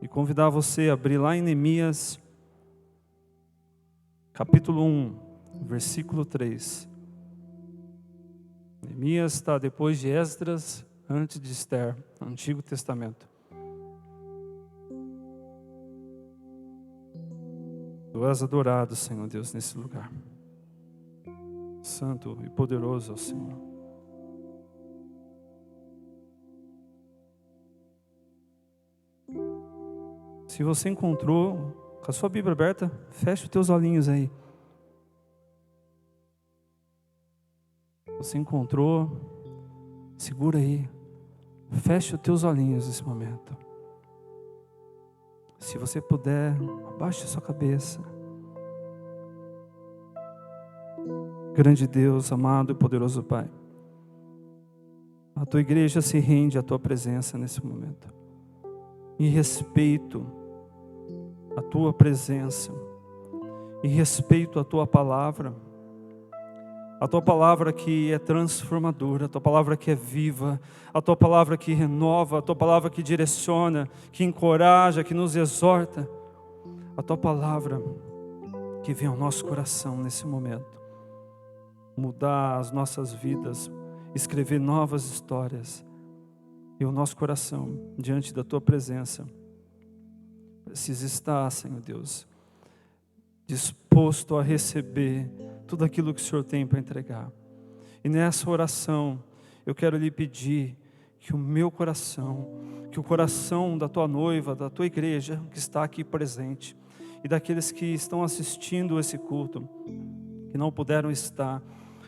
e convidar você a abrir lá em Neemias, capítulo 1, versículo 3. Neemias está depois de Esdras, antes de Esther, no Antigo Testamento. Tu és adorado, Senhor Deus, nesse lugar. Santo e poderoso é o Senhor. Se você encontrou, com a sua Bíblia aberta, feche os teus olhinhos aí. Você encontrou, segura aí. Feche os teus olhinhos nesse momento. Se você puder, abaixe a sua cabeça. Grande Deus, amado e poderoso Pai, a tua igreja se rende à tua presença nesse momento. Em respeito à tua presença, em respeito à tua palavra, a tua palavra que é transformadora, a tua palavra que é viva, a tua palavra que renova, a tua palavra que direciona, que encoraja, que nos exorta, a tua palavra que vem ao nosso coração nesse momento, mudar as nossas vidas, escrever novas histórias, e o nosso coração diante da tua presença precisa estar, Senhor Deus, disposto a receber tudo aquilo que o Senhor tem para entregar. E nessa oração, eu quero lhe pedir que o meu coração, que o coração da tua noiva, da tua igreja que está aqui presente, e daqueles que estão assistindo esse culto, que não puderam estar,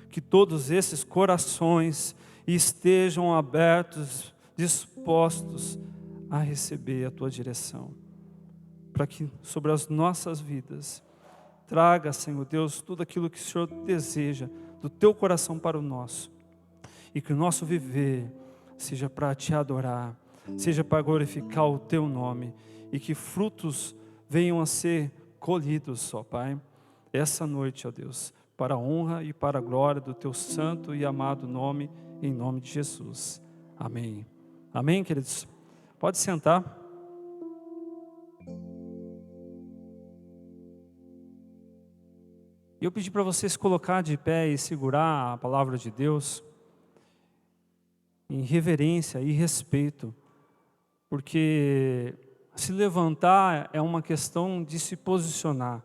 que todos esses corações estejam abertos, dispostos a receber a tua direção, para que sobre as nossas vidas traga, Senhor Deus, tudo aquilo que o Senhor deseja do teu coração para o nosso, e que o nosso viver seja para te adorar, seja para glorificar o teu nome, e que frutos venham a ser colhidos, ó Pai, essa noite, ó Deus, para a honra e para a glória do teu santo e amado nome, em nome de Jesus. Amém. Amém, queridos? Pode sentar. Eu pedi para vocês colocar de pé e segurar a palavra de Deus em reverência e respeito, porque se levantar é uma questão de se posicionar.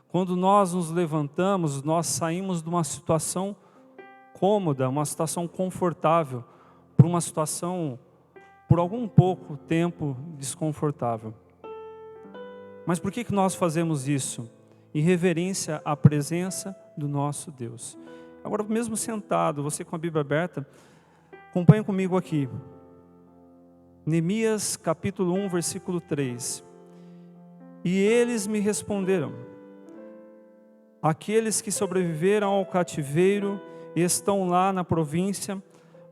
Quando nós nos levantamos, nós saímos de uma situação cômoda, uma situação confortável, para uma situação, por algum pouco tempo, desconfortável. Mas por que nós fazemos isso? Em reverência à presença do nosso Deus. Agora, mesmo sentado, você com a Bíblia aberta, acompanha comigo aqui. Neemias capítulo 1, versículo 3. E eles me responderam: aqueles que sobreviveram ao cativeiro e estão lá na província,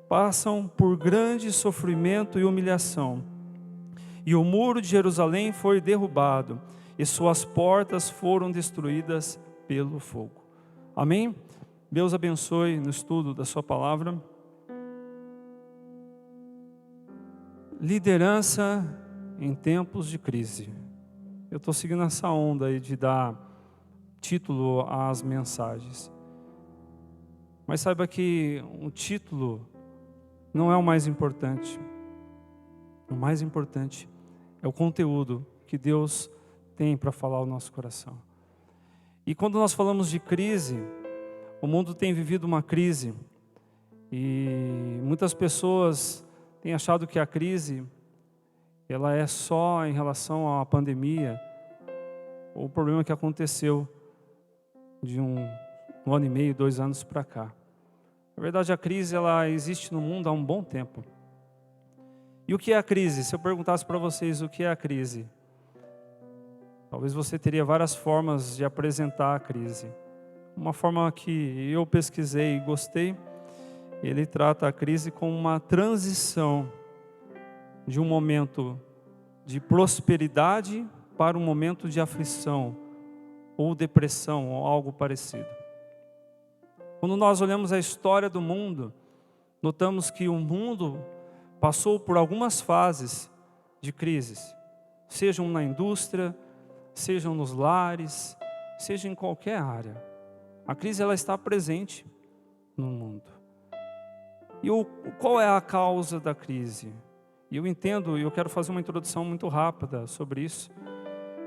passam por grande sofrimento e humilhação. E o muro de Jerusalém foi derrubado, e suas portas foram destruídas pelo fogo. Amém? Deus abençoe no estudo da sua palavra. Liderança em tempos de crise. Eu estou seguindo essa onda aí de dar título às mensagens. Mas saiba que o título não é o mais importante. O mais importante é o conteúdo que Deus tem para falar ao nosso coração. E quando nós falamos de crise, o mundo tem vivido uma crise, e muitas pessoas têm achado que a crise ela é só em relação à pandemia, ou o problema que aconteceu de um ano e meio, 2 anos para cá. Na verdade, a crise ela existe no mundo há um bom tempo. E o que é a crise? Se eu perguntasse para vocês o que é a crise, talvez você teria várias formas de apresentar a crise. Uma forma que eu pesquisei e gostei, ele trata a crise como uma transição de um momento de prosperidade para um momento de aflição ou depressão ou algo parecido. Quando nós olhamos a história do mundo, notamos que o mundo passou por algumas fases de crises. sejam na indústria, sejam nos lares, seja em qualquer área. A crise ela está presente no mundo. E qual é a causa da crise? E eu entendo, e eu quero fazer uma introdução muito rápida sobre isso,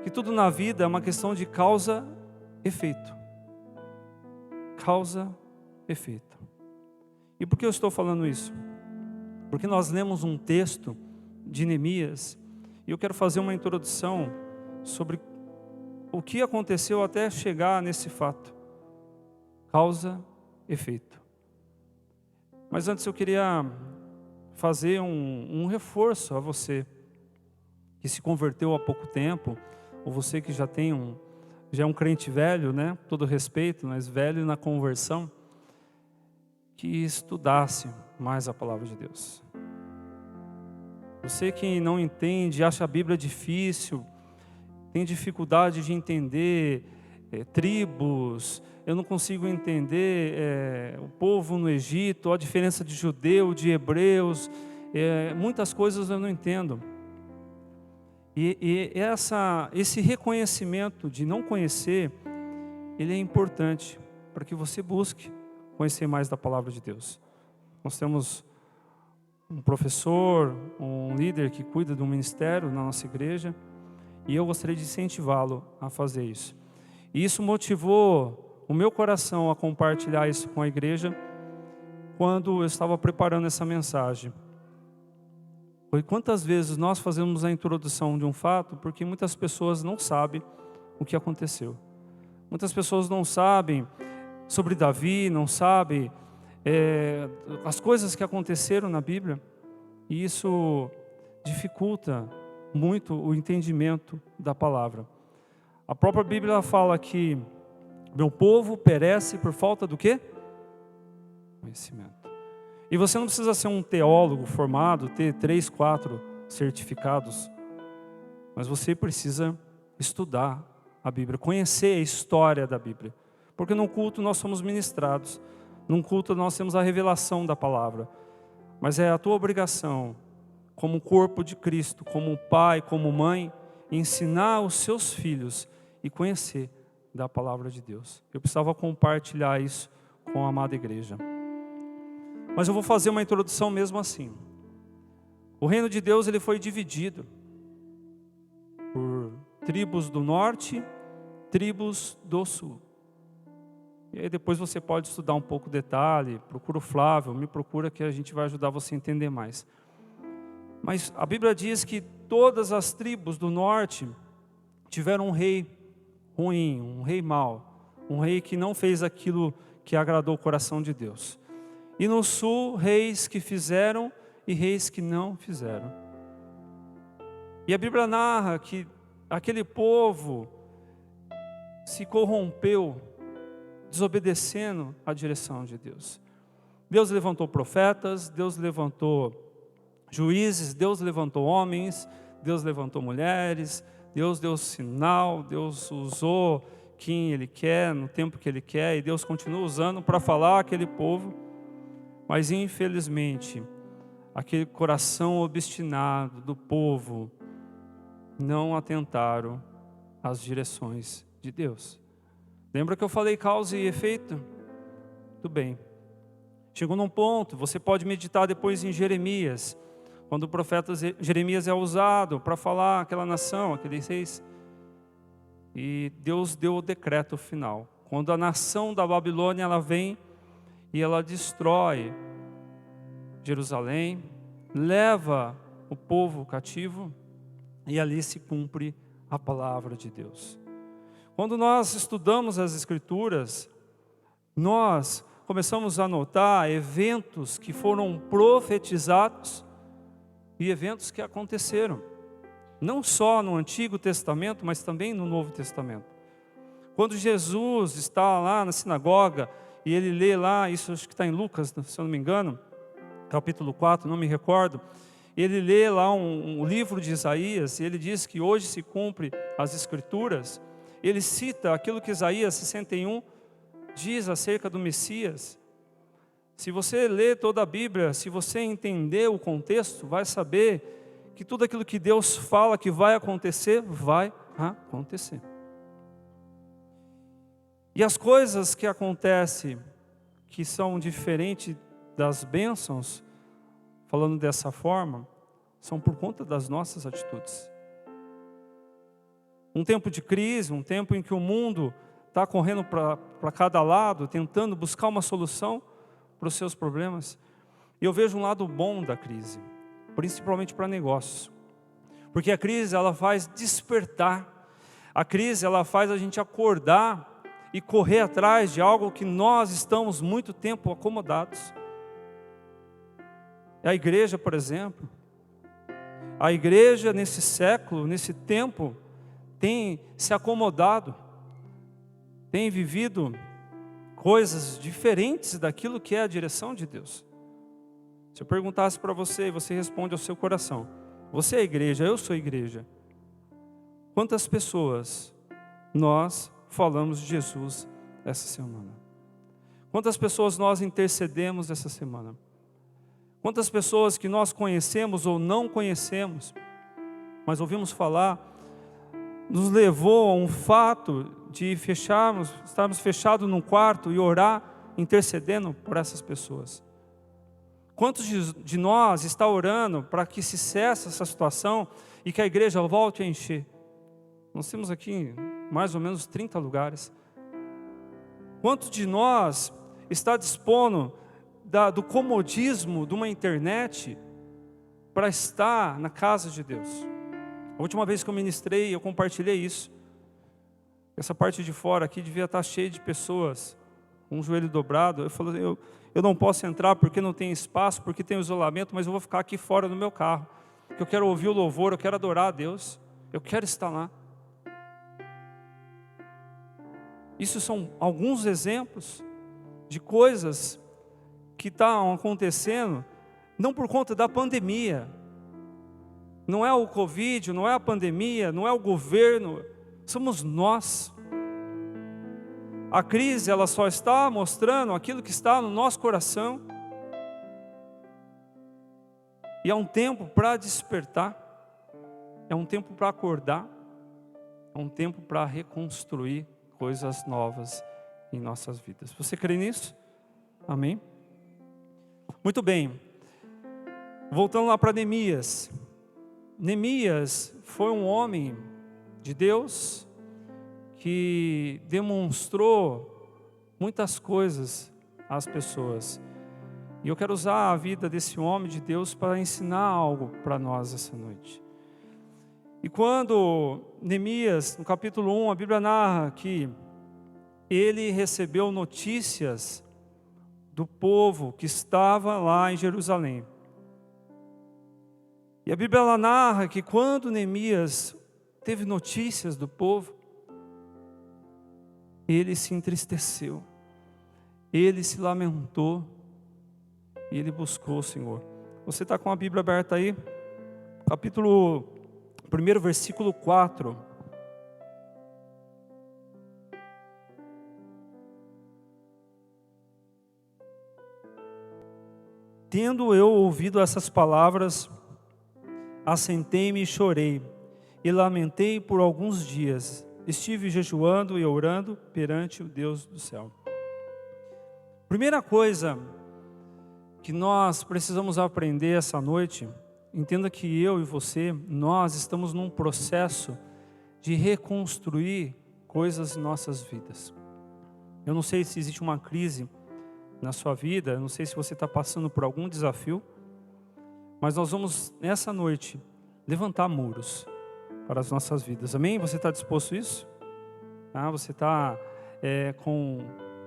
que tudo na vida é uma questão de causa-efeito. Causa-efeito. E por que eu estou falando isso? Porque nós lemos um texto de Neemias, e eu quero fazer uma introdução sobre o que aconteceu até chegar nesse fato. Causa-efeito. Mas antes eu queria fazer um reforço a você que se converteu há pouco tempo, ou você que já é um crente velho, né? Todo respeito, mas velho na conversão, que estudasse mais a palavra de Deus. Você que não entende, acha a Bíblia difícil, tem dificuldade de entender tribos, eu não consigo entender o povo no Egito, a diferença de judeu, de hebreus, muitas coisas eu não entendo. E esse reconhecimento de não conhecer, ele é importante para que você busque conhecer mais da palavra de Deus. Nós temos um professor, um líder que cuida do ministério na nossa igreja, e eu gostaria de incentivá-lo a fazer isso. E isso motivou o meu coração a compartilhar isso com a igreja quando eu estava preparando essa mensagem. Foi quantas vezes nós fazemos a introdução de um fato porque muitas pessoas não sabem o que aconteceu. Muitas pessoas não sabem sobre Davi, não sabem as coisas que aconteceram na Bíblia, e isso dificulta muito o entendimento da palavra. A própria Bíblia fala que meu povo perece por falta do quê? Conhecimento. E você não precisa ser um teólogo formado, ter 3, 4 certificados, mas você precisa estudar a Bíblia, conhecer a história da Bíblia, porque num culto nós somos ministrados, num culto nós temos a revelação da palavra, mas é a tua obrigação, como corpo de Cristo, como pai, como mãe, ensinar os seus filhos e conhecer da palavra de Deus. Eu precisava compartilhar isso com a amada igreja. Mas eu vou fazer uma introdução mesmo assim. O reino de Deus ele foi dividido por tribos do norte, tribos do sul. E aí depois você pode estudar um pouco detalhe, procura o Flávio, me procura que a gente vai ajudar você a entender mais. Mas a Bíblia diz que todas as tribos do norte tiveram um rei ruim, um rei mau, um rei que não fez aquilo que agradou o coração de Deus. E no sul, reis que fizeram e reis que não fizeram. E a Bíblia narra que aquele povo se corrompeu, desobedecendo a direção de Deus. Deus levantou profetas, Deus levantou juízes, Deus levantou homens, Deus levantou mulheres, Deus deu sinal, Deus usou quem Ele quer, no tempo que Ele quer, e Deus continua usando para falar àquele povo. Mas infelizmente, aquele coração obstinado do povo não atentaram às direções de Deus. Lembra que eu falei causa e efeito? Tudo bem. Chegou num ponto, você pode meditar depois em Jeremias, quando o profeta Jeremias é usado para falar àquela nação, aqueles reis. E Deus deu o decreto final. Quando a nação da Babilônia ela vem e ela destrói Jerusalém, leva o povo cativo e ali se cumpre a palavra de Deus. Quando nós estudamos as Escrituras, nós começamos a notar eventos que foram profetizados e eventos que aconteceram, não só no Antigo Testamento, mas também no Novo Testamento. Quando Jesus está lá na sinagoga e ele lê lá, isso acho que está em Lucas, se eu não me engano, capítulo 4, não me recordo, ele lê lá um livro de Isaías, e ele diz que hoje se cumpre as Escrituras. Ele cita aquilo que Isaías 61 diz acerca do Messias. Se você ler toda a Bíblia, se você entender o contexto, vai saber que tudo aquilo que Deus fala que vai acontecer, vai acontecer. E as coisas que acontecem, que são diferentes das bênçãos, falando dessa forma, são por conta das nossas atitudes. Um tempo de crise, um tempo em que o mundo está correndo para cada lado, tentando buscar uma solução para os seus problemas. E eu vejo um lado bom da crise, principalmente para negócios. Porque a crise, ela faz despertar. A crise, ela faz a gente acordar e correr atrás de algo que nós estamos muito tempo acomodados. A igreja, por exemplo, a igreja nesse século, nesse tempo, tem se acomodado, tem vivido coisas diferentes daquilo que é a direção de Deus. Se eu perguntasse para você e você responde ao seu coração, você é igreja, eu sou igreja. Quantas pessoas nós falamos de Jesus essa semana? Quantas pessoas nós intercedemos essa semana? Quantas pessoas que nós conhecemos ou não conhecemos, mas ouvimos falar, nos levou a um fato de estarmos fechados num quarto e orar, intercedendo por essas pessoas? Quantos de nós está orando para que se cesse essa situação e que a igreja volte a encher? Nós temos aqui mais ou menos 30 lugares. Quantos de nós está dispondo do comodismo de uma internet para estar na casa de Deus? A última vez que eu ministrei, eu compartilhei isso. Essa parte de fora aqui devia estar cheia de pessoas, com o joelho dobrado. Eu falei, eu não posso entrar porque não tem espaço, porque tem isolamento, mas eu vou ficar aqui fora no meu carro, porque eu quero ouvir o louvor, eu quero adorar a Deus, eu quero estar lá. Isso são alguns exemplos de coisas que estão acontecendo, não por conta da pandemia. Não é o Covid, não é a pandemia, não é o governo, somos nós. A crise, ela só está mostrando aquilo que está no nosso coração. E é um tempo para despertar, é um tempo para acordar, é um tempo para reconstruir coisas novas em nossas vidas. Você crê nisso? Amém? Muito bem. Voltando lá para Neemias. Neemias foi um homem de Deus que demonstrou muitas coisas às pessoas. E eu quero usar a vida desse homem de Deus para ensinar algo para nós essa noite. E quando Neemias, no capítulo 1, a Bíblia narra que ele recebeu notícias do povo que estava lá em Jerusalém. E a Bíblia ela narra que quando Neemias teve notícias do povo, ele se entristeceu, ele se lamentou e ele buscou o Senhor. Você está com a Bíblia aberta aí? Capítulo 1, versículo 4. Tendo eu ouvido essas palavras, assentei-me e chorei, e lamentei por alguns dias. Estive jejuando e orando perante o Deus do céu. Primeira coisa que nós precisamos aprender essa noite, entenda que eu e você, nós estamos num processo de reconstruir coisas em nossas vidas. Eu não sei se existe uma crise na sua vida, eu não sei se você está passando por algum desafio, mas nós vamos, nessa noite, levantar muros para as nossas vidas. Amém? Você está disposto a isso? Você está com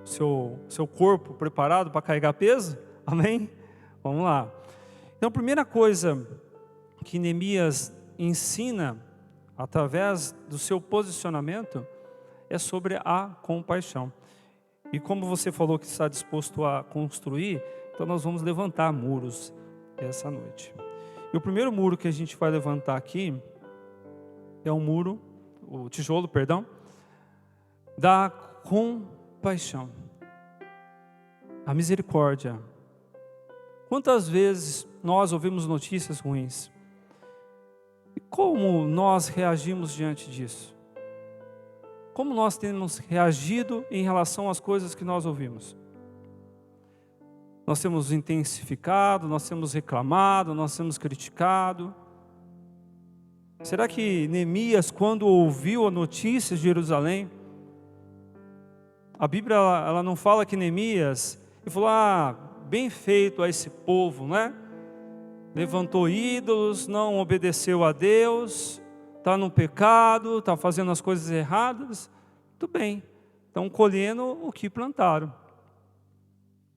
seu corpo preparado para carregar peso? Amém? Vamos lá. Então, a primeira coisa que Neemias ensina, através do seu posicionamento, é sobre a compaixão. E como você falou que está disposto a construir, então nós vamos levantar muros essa noite. E o primeiro muro que a gente vai levantar aqui é o tijolo, da compaixão. A misericórdia. Quantas vezes nós ouvimos notícias ruins? como nós reagimos diante disso? Como nós temos reagido em relação às coisas que nós ouvimos? Nós temos intensificado, nós temos reclamado, nós temos criticado. Será que Neemias, quando ouviu a notícia de Jerusalém, a Bíblia ela não fala que Neemias, ele falou, bem feito a esse povo, né? Levantou ídolos, não obedeceu a Deus, está no pecado, está fazendo as coisas erradas, tudo bem, estão colhendo o que plantaram.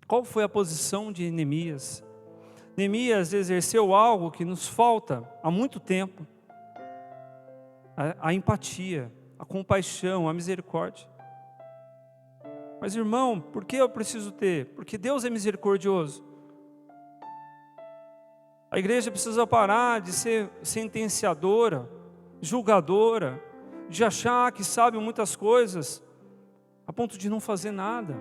Qual foi a posição de Neemias? Neemias exerceu algo que nos falta há muito tempo, a empatia, a compaixão, a misericórdia. Mas irmão, por que eu preciso ter? Porque Deus é misericordioso. A igreja precisa parar de ser sentenciadora, julgadora, de achar que sabe muitas coisas, a ponto de não fazer nada,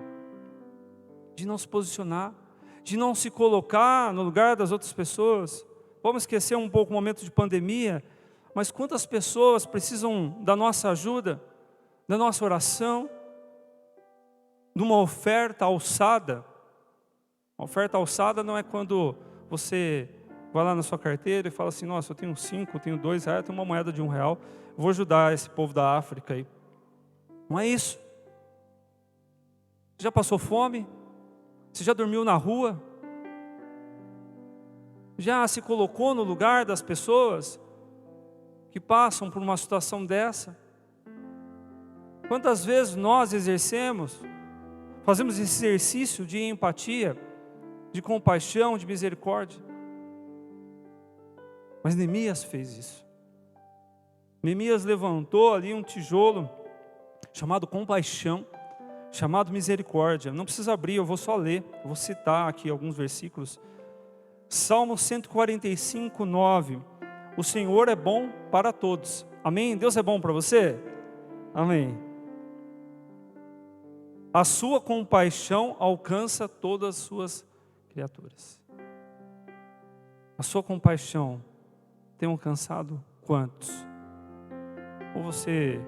de não se posicionar, de não se colocar no lugar das outras pessoas. Vamos esquecer um pouco o momento de pandemia, mas quantas pessoas precisam da nossa ajuda, da nossa oração, de uma oferta alçada? Uma oferta alçada não é quando você vai lá na sua carteira e fala assim, nossa, eu tenho 5, eu tenho R$2, eu tenho uma moeda de R$1, vou ajudar esse povo da África aí. Não é isso. Você já passou fome? Você já dormiu na rua? Já se colocou no lugar das pessoas que passam por uma situação dessa? Quantas vezes nós fazemos esse exercício de empatia, de compaixão, de misericórdia? Mas Neemias fez isso. Neemias levantou ali um tijolo chamado compaixão, chamado misericórdia. Não precisa abrir, eu vou só ler, eu vou citar aqui alguns versículos. Salmo 145, 9. O Senhor é bom para todos. Amém? Deus é bom para você? Amém. A sua compaixão alcança todas as suas criaturas. A sua compaixão tem alcançado quantos? Ou você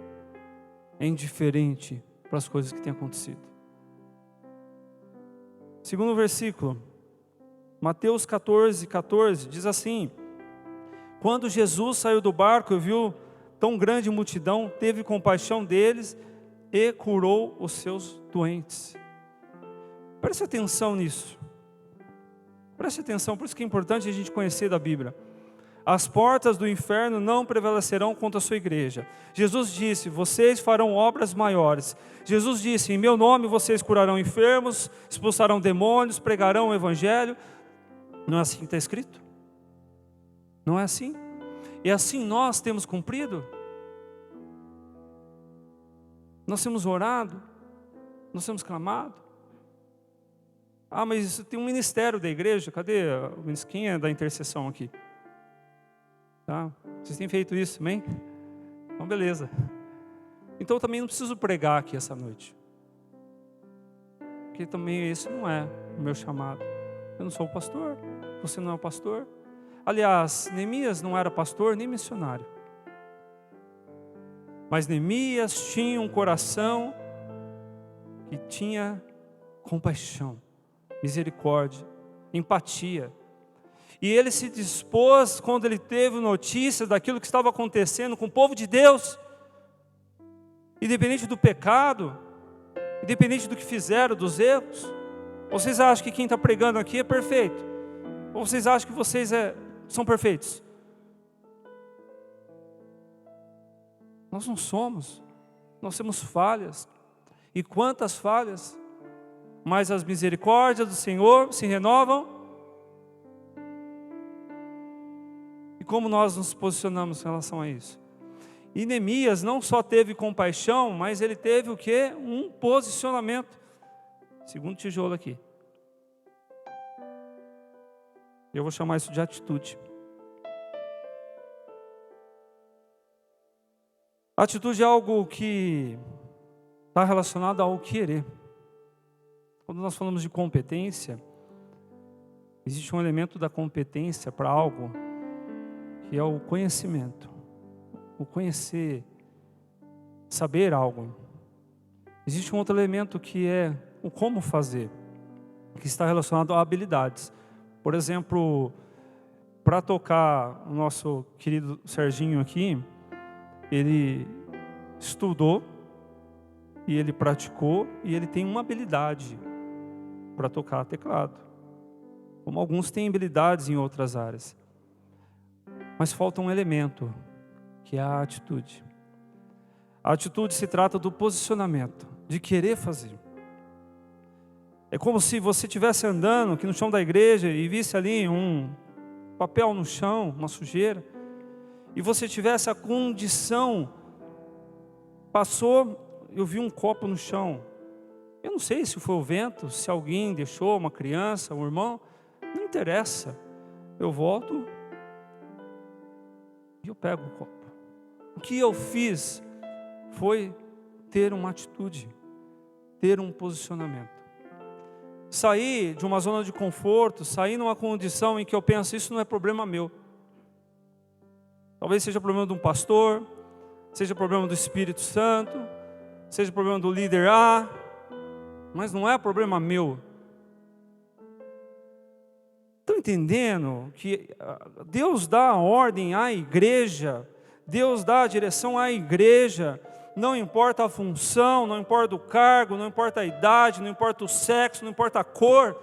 é indiferente para as coisas que têm acontecido? Segundo versículo, Mateus 14, 14, diz assim: quando Jesus saiu do barco e viu tão grande multidão, teve compaixão deles e curou os seus doentes. Preste atenção nisso. Preste atenção, por isso que é importante a gente conhecer da Bíblia. As portas do inferno não prevalecerão contra a sua igreja. Jesus disse, vocês farão obras maiores. Jesus disse, em meu nome vocês curarão enfermos, expulsarão demônios, pregarão o evangelho. Não é assim que está escrito? Não é assim? E assim nós temos cumprido? Nós temos orado? Nós temos clamado? Mas tem um ministério da igreja, cadê? Quem é da intercessão aqui? Tá? Vocês têm feito isso, amém? Então beleza. Então eu também não preciso pregar aqui essa noite, porque também esse não é o meu chamado. Eu não sou o pastor, você não é o pastor. Aliás, Neemias não era pastor nem missionário, mas Neemias tinha um coração que tinha compaixão, misericórdia, empatia. E ele se dispôs, quando ele teve notícia daquilo que estava acontecendo com o povo de Deus, independente do pecado, independente do que fizeram, dos erros. Vocês acham que quem está pregando aqui é perfeito? Ou vocês acham que vocês são perfeitos? Nós não somos, nós temos falhas. E quantas falhas? Mas as misericórdias do Senhor se renovam. E como nós nos posicionamos em relação a isso? E Neemias não só teve compaixão, mas ele teve o quê? Um posicionamento. Segundo tijolo aqui. Eu vou chamar isso de atitude. Atitude é algo que está relacionado ao querer. Quando nós falamos de competência, existe um elemento da competência para algo, que é o conhecimento. o conhecer, saber algo. Existe um outro elemento que é o como fazer, que está relacionado a habilidades. Por exemplo, para tocar, o nosso querido Serginho aqui, ele estudou, e ele praticou, e ele tem uma habilidade para tocar teclado. Como alguns têm habilidades em outras áreas. Mas falta um elemento, que é a atitude. A atitude se trata do posicionamento, de querer fazer. É como se você estivesse andando aqui no chão da igreja e visse ali um papel no chão, uma sujeira, e você tivesse a condição, passou, eu vi um copo no chão. Eu não sei se foi o vento, se alguém deixou, uma criança, um irmão, não interessa. Eu volto e eu pego o copo. O que eu fiz foi ter uma atitude, ter um posicionamento. Sair de uma zona de conforto, sair numa condição em que eu penso, isso não é problema meu. Talvez seja problema de um pastor, seja problema do Espírito Santo, seja problema do líder A, mas não é problema meu. Estão entendendo que Deus dá a ordem à igreja, Deus dá a direção à igreja, não importa a função, não importa o cargo, não importa a idade, não importa o sexo, não importa a cor.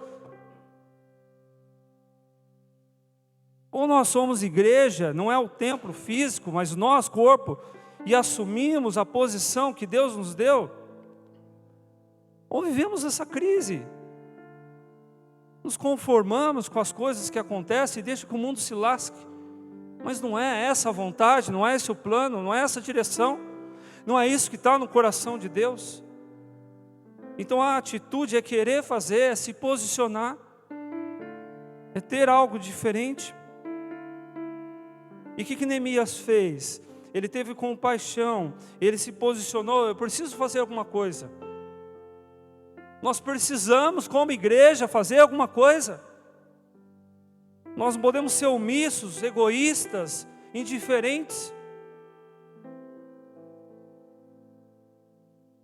Ou nós somos igreja, não é o templo físico, mas nós, corpo, e assumimos a posição que Deus nos deu, ou vivemos essa crise. Nos conformamos com as coisas que acontecem e deixa que o mundo se lasque. Mas não é essa a vontade, não é esse o plano, não é essa a direção. Não é isso que está no coração de Deus. Então a atitude é querer fazer, é se posicionar, é ter algo diferente. E o que Neemias fez? Ele teve compaixão, ele se posicionou, eu preciso fazer alguma coisa. Nós precisamos, como igreja, fazer alguma coisa. Nós não podemos ser omissos, egoístas, indiferentes.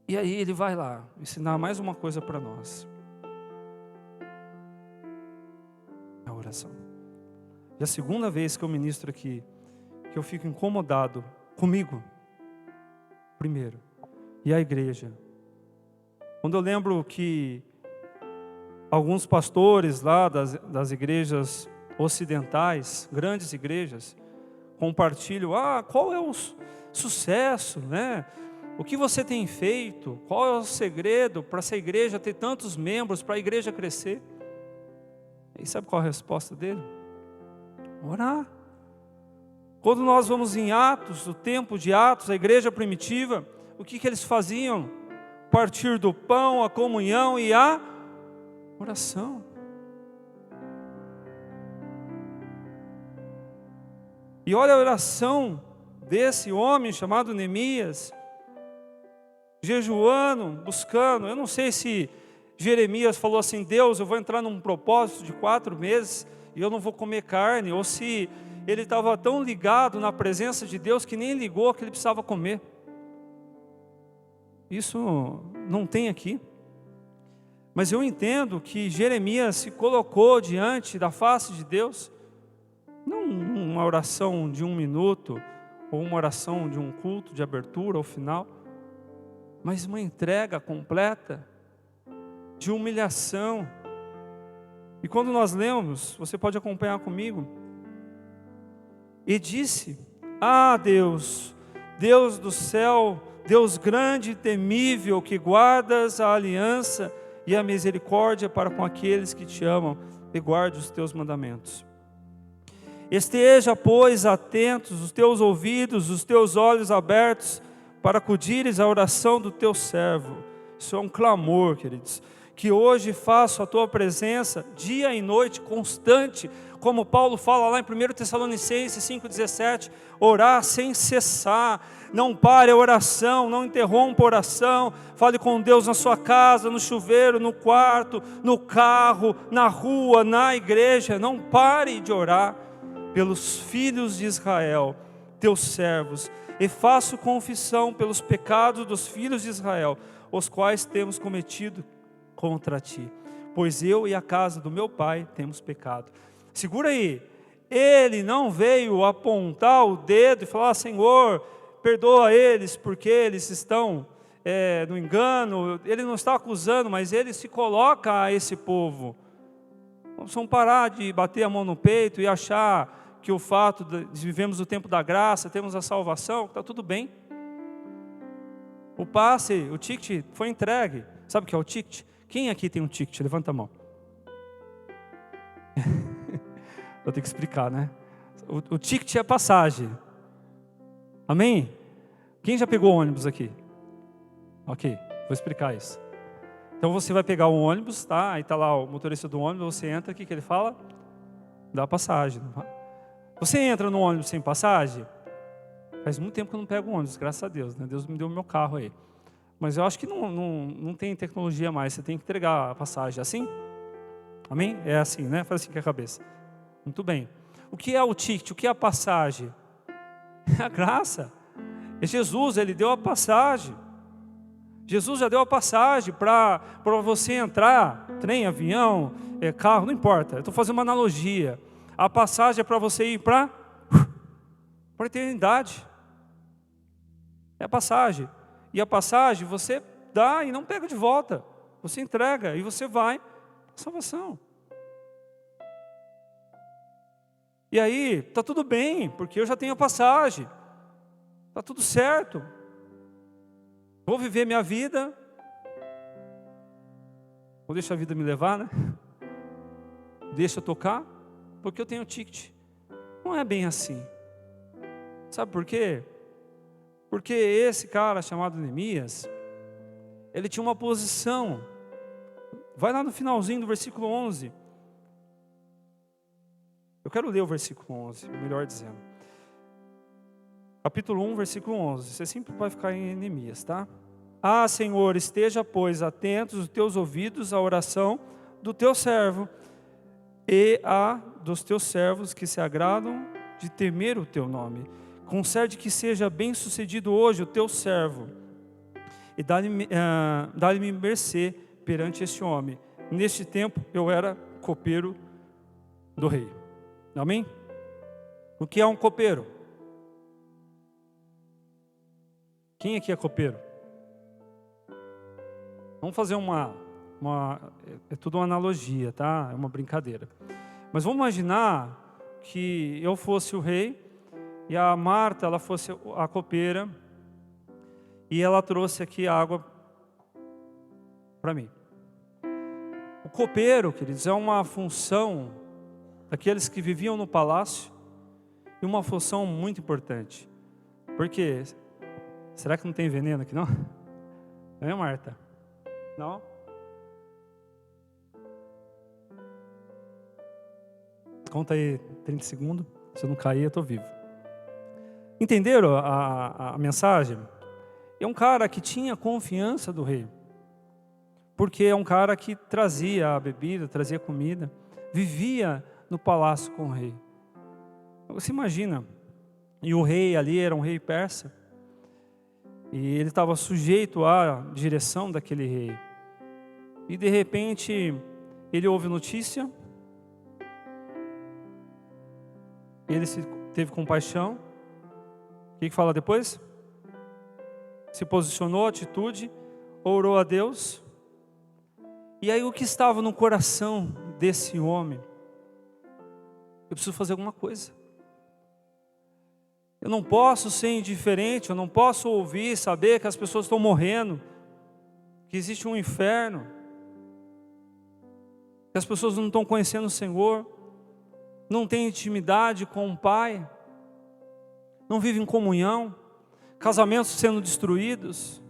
E aí ele vai lá, ensinar mais uma coisa para nós. A oração. E a segunda vez que eu ministro aqui, que eu fico incomodado comigo, primeiro, e a igreja. Quando eu lembro que alguns pastores lá das igrejas ocidentais, grandes igrejas, compartilham, qual é o sucesso, né? O que você tem feito? Qual é o segredo para essa igreja ter tantos membros, para a igreja crescer? E sabe qual é a resposta dele? Orar. Quando nós vamos em Atos, o tempo de Atos, a igreja primitiva, o que eles faziam? Partir do pão, a comunhão e a oração. E olha a oração desse homem chamado Neemias, jejuando, buscando. Eu não sei se Jeremias falou assim, Deus, eu vou entrar num propósito de 4 meses e eu não vou comer carne, ou se ele estava tão ligado na presença de Deus que nem ligou que ele precisava comer. Isso não tem aqui. Mas eu entendo que Jeremias se colocou diante da face de Deus, não uma oração de 1 minuto, ou uma oração de um culto de abertura ao final, mas uma entrega completa, de humilhação. E quando nós lemos, você pode acompanhar comigo, e disse, Deus, Deus do céu, Deus grande e temível, que guardas a aliança e a misericórdia para com aqueles que te amam, e guarde os teus mandamentos. Esteja, pois, atentos os teus ouvidos, os teus olhos abertos, para acudires à oração do teu servo. Isso é um clamor, queridos, que hoje faço a tua presença, dia e noite, constante, como Paulo fala lá em 1 Tessalonicenses 5,17, orar sem cessar, não pare a oração, não interrompa a oração, fale com Deus na sua casa, no chuveiro, no quarto, no carro, na rua, na igreja, não pare de orar pelos filhos de Israel, teus servos, e faço confissão pelos pecados dos filhos de Israel, os quais temos cometido contra ti. Pois eu e a casa do meu pai temos pecado. Segura aí. Ele não veio apontar o dedo e falar: Senhor, perdoa eles porque eles estão no engano. Ele não está acusando, mas ele se coloca a esse povo. Vamos parar de bater a mão no peito e achar que o fato de vivemos o tempo da graça, temos a salvação, está tudo bem. O passe, o ticket foi entregue. Sabe o que é o ticket? Quem aqui tem um ticket? Levanta a mão. Vou ter que explicar, né? O ticket é a passagem. Amém? Quem já pegou ônibus aqui? Ok, vou explicar isso. Então você vai pegar o ônibus, tá? Aí está lá o motorista do ônibus, você entra, o que ele fala? Dá passagem. Você entra no ônibus sem passagem? Faz muito tempo que eu não pego ônibus, graças a Deus, né? Deus me deu o meu carro aí. Mas eu acho que não tem tecnologia mais, você tem que entregar a passagem. Assim? Amém? É assim, né? Faz assim com a cabeça. Muito bem. O que é o ticket? O que é a passagem? É a graça. É Jesus, Ele deu a passagem. Jesus já deu a passagem para você entrar, trem, avião, carro, não importa. Eu estou fazendo uma analogia. A passagem é para você ir para a eternidade. É a passagem. E a passagem você dá e não pega de volta. Você entrega e você vai para a salvação. E aí, está tudo bem, porque eu já tenho a passagem. Está tudo certo. Vou viver minha vida. Vou deixar a vida me levar, né? Deixa eu tocar, porque eu tenho o ticket. Não é bem assim. Sabe por quê? Porque esse cara chamado Neemias, ele tinha uma posição. Vai lá no finalzinho do versículo 11. Eu quero ler o versículo 11, melhor dizendo. Capítulo 1, versículo 11. Você sempre vai ficar em Neemias, tá? Ah, Senhor, esteja, pois, atentos os teus ouvidos à oração do teu servo e a dos teus servos que se agradam de temer o teu nome. Concede que seja bem sucedido hoje o teu servo e dá-lhe mercê perante este homem. Neste tempo eu era copeiro do rei. Amém? O que é um copeiro? Quem aqui é copeiro? Vamos fazer é tudo uma analogia, tá? É uma brincadeira. Mas vamos imaginar que eu fosse o rei e a Marta, ela fosse a copeira e ela trouxe aqui água para mim. O copeiro, queridos, é uma função daqueles que viviam no palácio e uma função muito importante. Por quê? Será que não tem veneno aqui, não? Não é, Marta? Não? Conta aí 30 segundos. Se eu não cair, eu estou vivo. Entenderam a mensagem? É um cara que tinha confiança do rei. Porque é um cara que trazia a bebida, trazia comida. Vivia no palácio com o rei. Você imagina. E o rei ali era um rei persa. E ele estava sujeito à direção daquele rei. E de repente, ele ouve notícia. Ele teve compaixão. O que fala depois? Se posicionou, atitude, orou a Deus. E aí o que estava no coração desse homem? Eu preciso fazer alguma coisa. Eu não posso ser indiferente, eu não posso ouvir, saber que as pessoas estão morrendo, que existe um inferno, que as pessoas não estão conhecendo o Senhor, não têm intimidade com o Pai, não vivem em comunhão, casamentos sendo destruídos,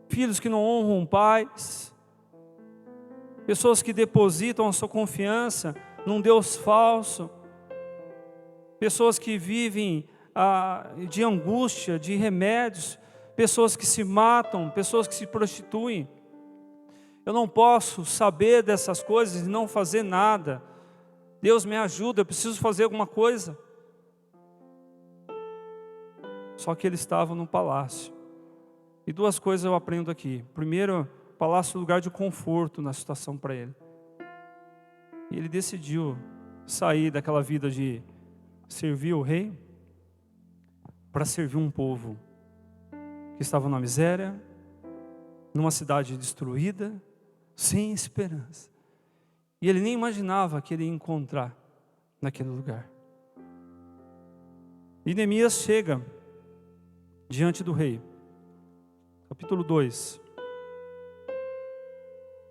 filhos que não honram pais, pessoas que depositam a sua confiança num Deus falso, pessoas que vivem de angústia, de remédios, pessoas que se matam, pessoas que se prostituem. Eu não posso saber dessas coisas e não fazer nada. Deus me ajuda, eu preciso fazer alguma coisa. Só que ele estava no palácio. E duas coisas eu aprendo aqui. Primeiro, o palácio é um lugar de conforto na situação para ele. E ele decidiu sair daquela vida de servir o rei para servir um povo que estava na miséria, numa cidade destruída, sem esperança. E ele nem imaginava que ele ia encontrar naquele lugar. E Neemias chega diante do rei. Capítulo 2.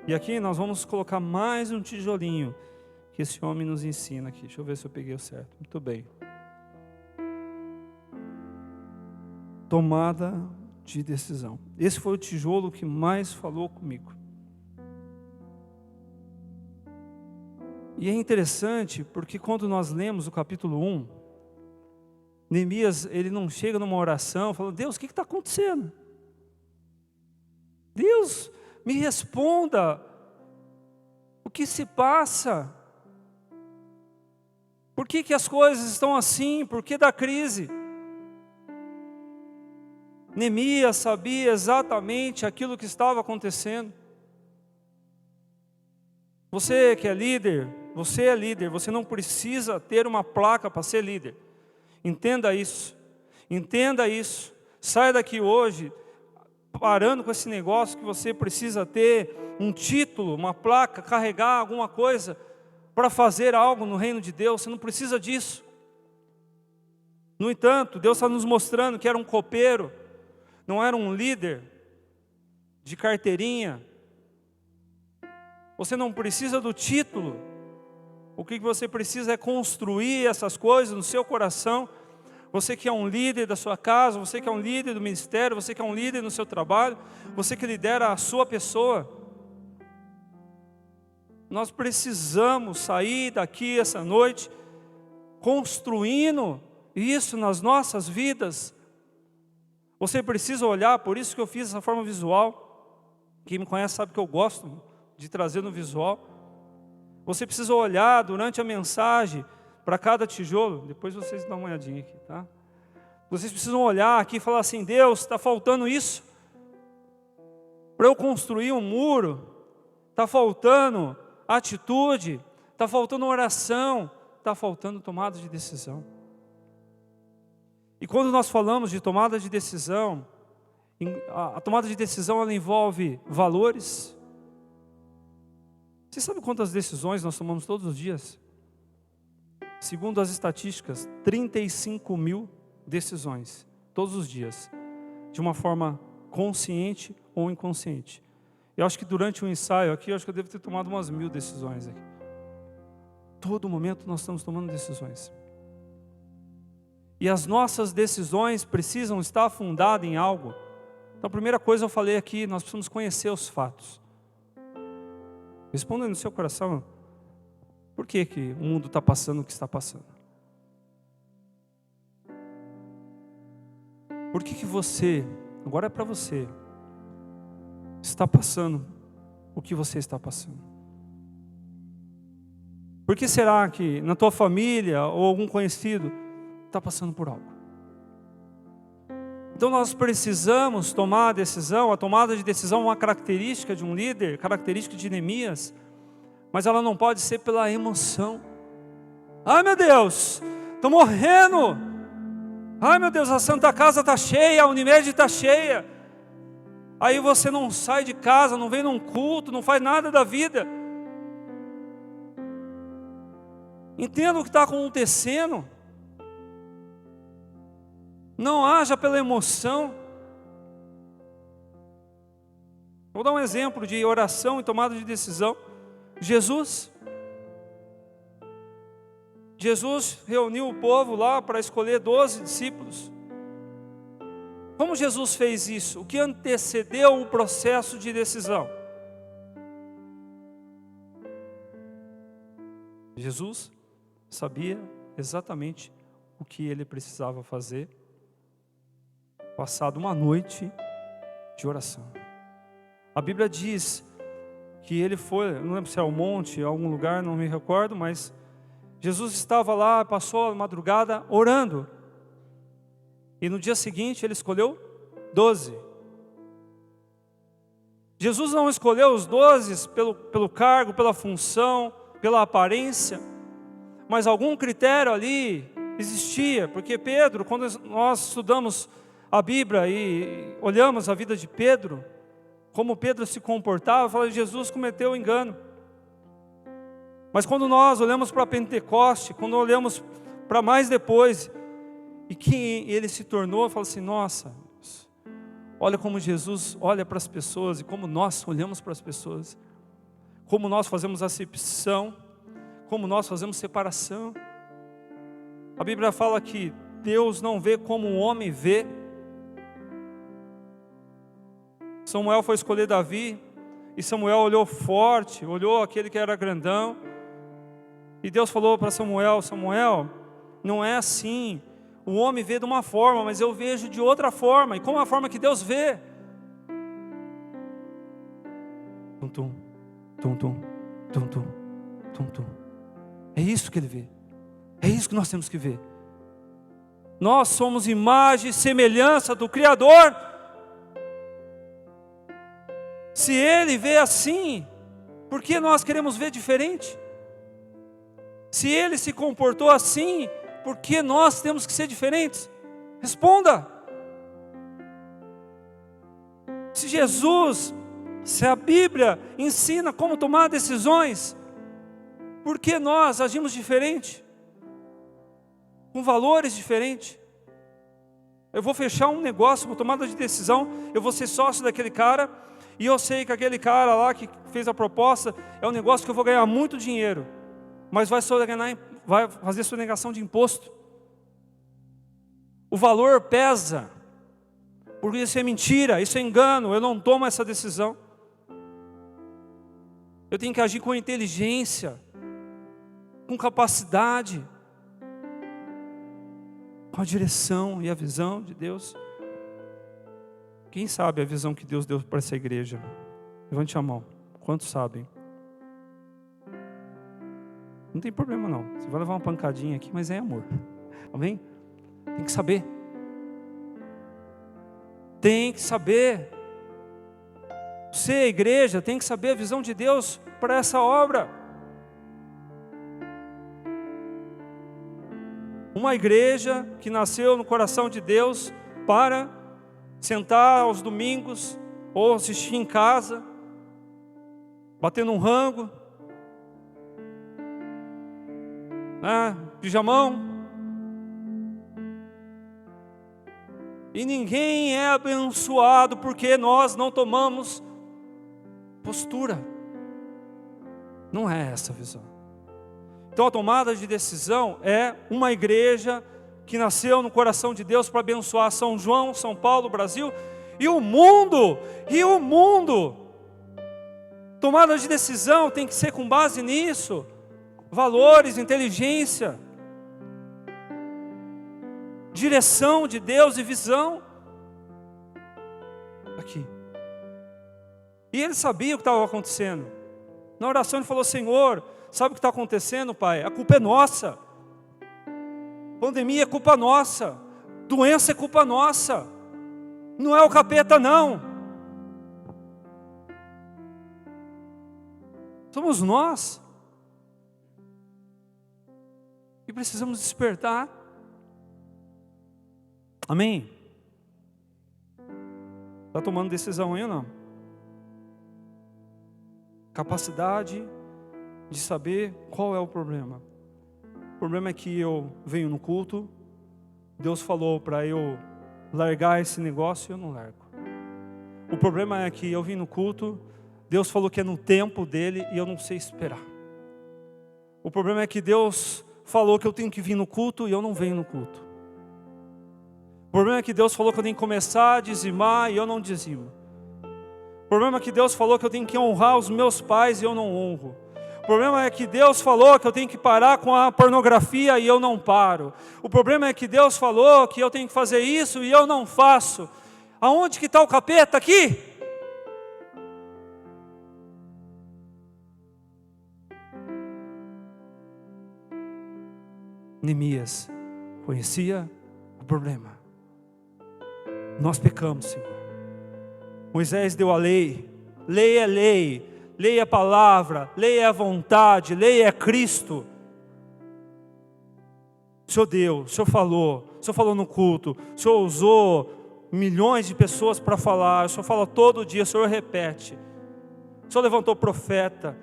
E aqui nós vamos colocar mais um tijolinho que esse homem nos ensina aqui. Deixa eu ver se eu peguei o certo. Muito bem. Tomada de decisão. Esse foi o tijolo que mais falou comigo. E é interessante porque quando nós lemos o capítulo 1, Neemias, ele não chega numa oração falando: Deus, o que está acontecendo? Deus, me responda. O que se passa? Por que as coisas estão assim? Por que da crise? Neemias sabia exatamente aquilo que estava acontecendo. Você que é líder, você não precisa ter uma placa para ser líder. Entenda isso. Entenda isso. Saia daqui hoje parando com esse negócio que você precisa ter um título, uma placa, carregar alguma coisa para fazer algo no reino de Deus. Você não precisa disso. No entanto, Deus está nos mostrando que era um copeiro, não era um líder de carteirinha. Você não precisa do título. O que você precisa é construir essas coisas no seu coração. Você que é um líder da sua casa, você que é um líder do ministério, você que é um líder no seu trabalho, você que lidera a sua pessoa. Nós precisamos sair daqui essa noite construindo isso nas nossas vidas. Você precisa olhar, por isso que eu fiz essa forma visual. Quem me conhece sabe que eu gosto de trazer no visual. Você precisa olhar durante a mensagem para cada tijolo. Depois vocês dão uma olhadinha aqui, tá? Vocês precisam olhar aqui e falar assim: Deus, está faltando isso para eu construir um muro. Está faltando atitude, está faltando oração, está faltando tomada de decisão. E quando nós falamos de tomada de decisão, a tomada de decisão ela envolve valores. Você sabe quantas decisões nós tomamos todos os dias? Segundo as estatísticas, 35 mil decisões, todos os dias, de uma forma consciente ou inconsciente. Eu acho que durante o ensaio aqui, eu acho que eu devo ter tomado umas 1000 decisões aqui. Todo momento nós estamos tomando decisões. E as nossas decisões precisam estar fundadas em algo. Então a primeira coisa eu falei aqui, nós precisamos conhecer os fatos. Responda no seu coração, por que o mundo está passando o que está passando? Por que você, agora é para você, está passando o que você está passando? Por que será que na tua família ou algum conhecido está passando por algo? Então nós precisamos tomar a decisão. A tomada de decisão é uma característica de um líder, característica de Neemias, mas ela não pode ser pela emoção. Ai meu Deus, estou morrendo. Ai meu Deus, a Santa Casa está cheia, a Unimed está cheia. Aí você não sai de casa, não vem num culto, não faz nada da vida. Entenda o que está acontecendo. Não haja pela emoção. Vou dar um exemplo de oração e tomada de decisão. Jesus reuniu o povo lá para escolher 12 discípulos. Como Jesus fez isso? O que antecedeu o processo de decisão? Jesus sabia exatamente o que ele precisava fazer, passado uma noite de oração. A Bíblia diz que ele foi, não lembro se é ao monte, em algum lugar, não me recordo, mas Jesus estava lá, passou a madrugada orando. E no dia seguinte ele escolheu 12. Jesus não escolheu os 12 pelo cargo, pela função, pela aparência, mas algum critério ali existia, porque Pedro, quando nós estudamos a Bíblia e olhamos a vida de Pedro, como Pedro se comportava, fala que Jesus cometeu engano. Mas quando nós olhamos para Pentecoste, quando olhamos para mais depois, e quem ele se tornou, fala assim, nossa, olha como Jesus olha para as pessoas e como nós olhamos para as pessoas, como nós fazemos acepção, como nós fazemos separação. A Bíblia fala que Deus não vê como um homem vê. Samuel foi escolher Davi, e Samuel olhou forte, olhou aquele que era grandão, e Deus falou para Samuel, Samuel, não é assim, o homem vê de uma forma, mas eu vejo de outra forma, e como é a forma que Deus vê? Tum, tum, tum, tum, tum, tum, tum, tum. É isso que Ele vê, é isso que nós temos que ver. Nós somos imagem e semelhança do Criador. Se Ele vê assim, por que nós queremos ver diferente? Se Ele se comportou assim, por que nós temos que ser diferentes? Responda. Se Jesus, se a Bíblia ensina como tomar decisões, por que nós agimos diferente? Com valores diferentes? Eu vou fechar um negócio com tomada de decisão, eu vou ser sócio daquele cara, e eu sei que aquele cara lá que fez a proposta, é um negócio que eu vou ganhar muito dinheiro, mas vai fazer sonegação de imposto. O valor pesa, porque isso é mentira, isso é engano, eu não tomo essa decisão. Eu tenho que agir com inteligência, com capacidade, com a direção e a visão de Deus. Quem sabe a visão que Deus deu para essa igreja? Levante a mão. Quantos sabem? Não tem problema não. Você vai levar uma pancadinha aqui, mas é amor. Amém? Tem que saber. Tem que saber. Você, a igreja, tem que saber a visão de Deus para essa obra. Uma igreja que nasceu no coração de Deus para sentar aos domingos ou assistir em casa, batendo um rango, pijamão, e ninguém é abençoado porque nós não tomamos postura. Não é essa a visão. Então a tomada de decisão é uma igreja que nasceu no coração de Deus para abençoar São João, São Paulo, Brasil e o mundo. Tomada de decisão tem que ser com base nisso. Valores, inteligência, direção de Deus e visão. Aqui. E ele sabia o que estava acontecendo. Na oração ele falou, Senhor, sabe o que está acontecendo, Pai? A culpa é nossa. Pandemia é culpa nossa. Doença é culpa nossa. Não é o capeta, não. Somos nós. E precisamos despertar. Amém? Está tomando decisão aí ou não? Capacidade de saber qual é o problema. O problema é que eu venho no culto, Deus falou para eu largar esse negócio e eu não largo. O problema é que eu vim no culto, Deus falou que é no tempo dele e eu não sei esperar. O problema é que Deus falou que eu tenho que vir no culto e eu não venho no culto. O problema é que Deus falou que eu tenho que começar a dizimar e eu não dizimo. O problema é que Deus falou que eu tenho que honrar os meus pais e eu não honro. O problema é que Deus falou que eu tenho que parar com a pornografia e eu não paro. O problema é que Deus falou que eu tenho que fazer isso e eu não faço. Aonde que está o capeta aqui? Neemias conhecia o problema. Nós pecamos, Senhor. Moisés deu a lei. Lei é lei. Lei é a palavra. Lei é a vontade. Lei é Cristo. O Senhor deu, o Senhor falou no culto, o Senhor usou milhões de pessoas para falar, o Senhor fala todo dia, o Senhor repete. O Senhor levantou profeta,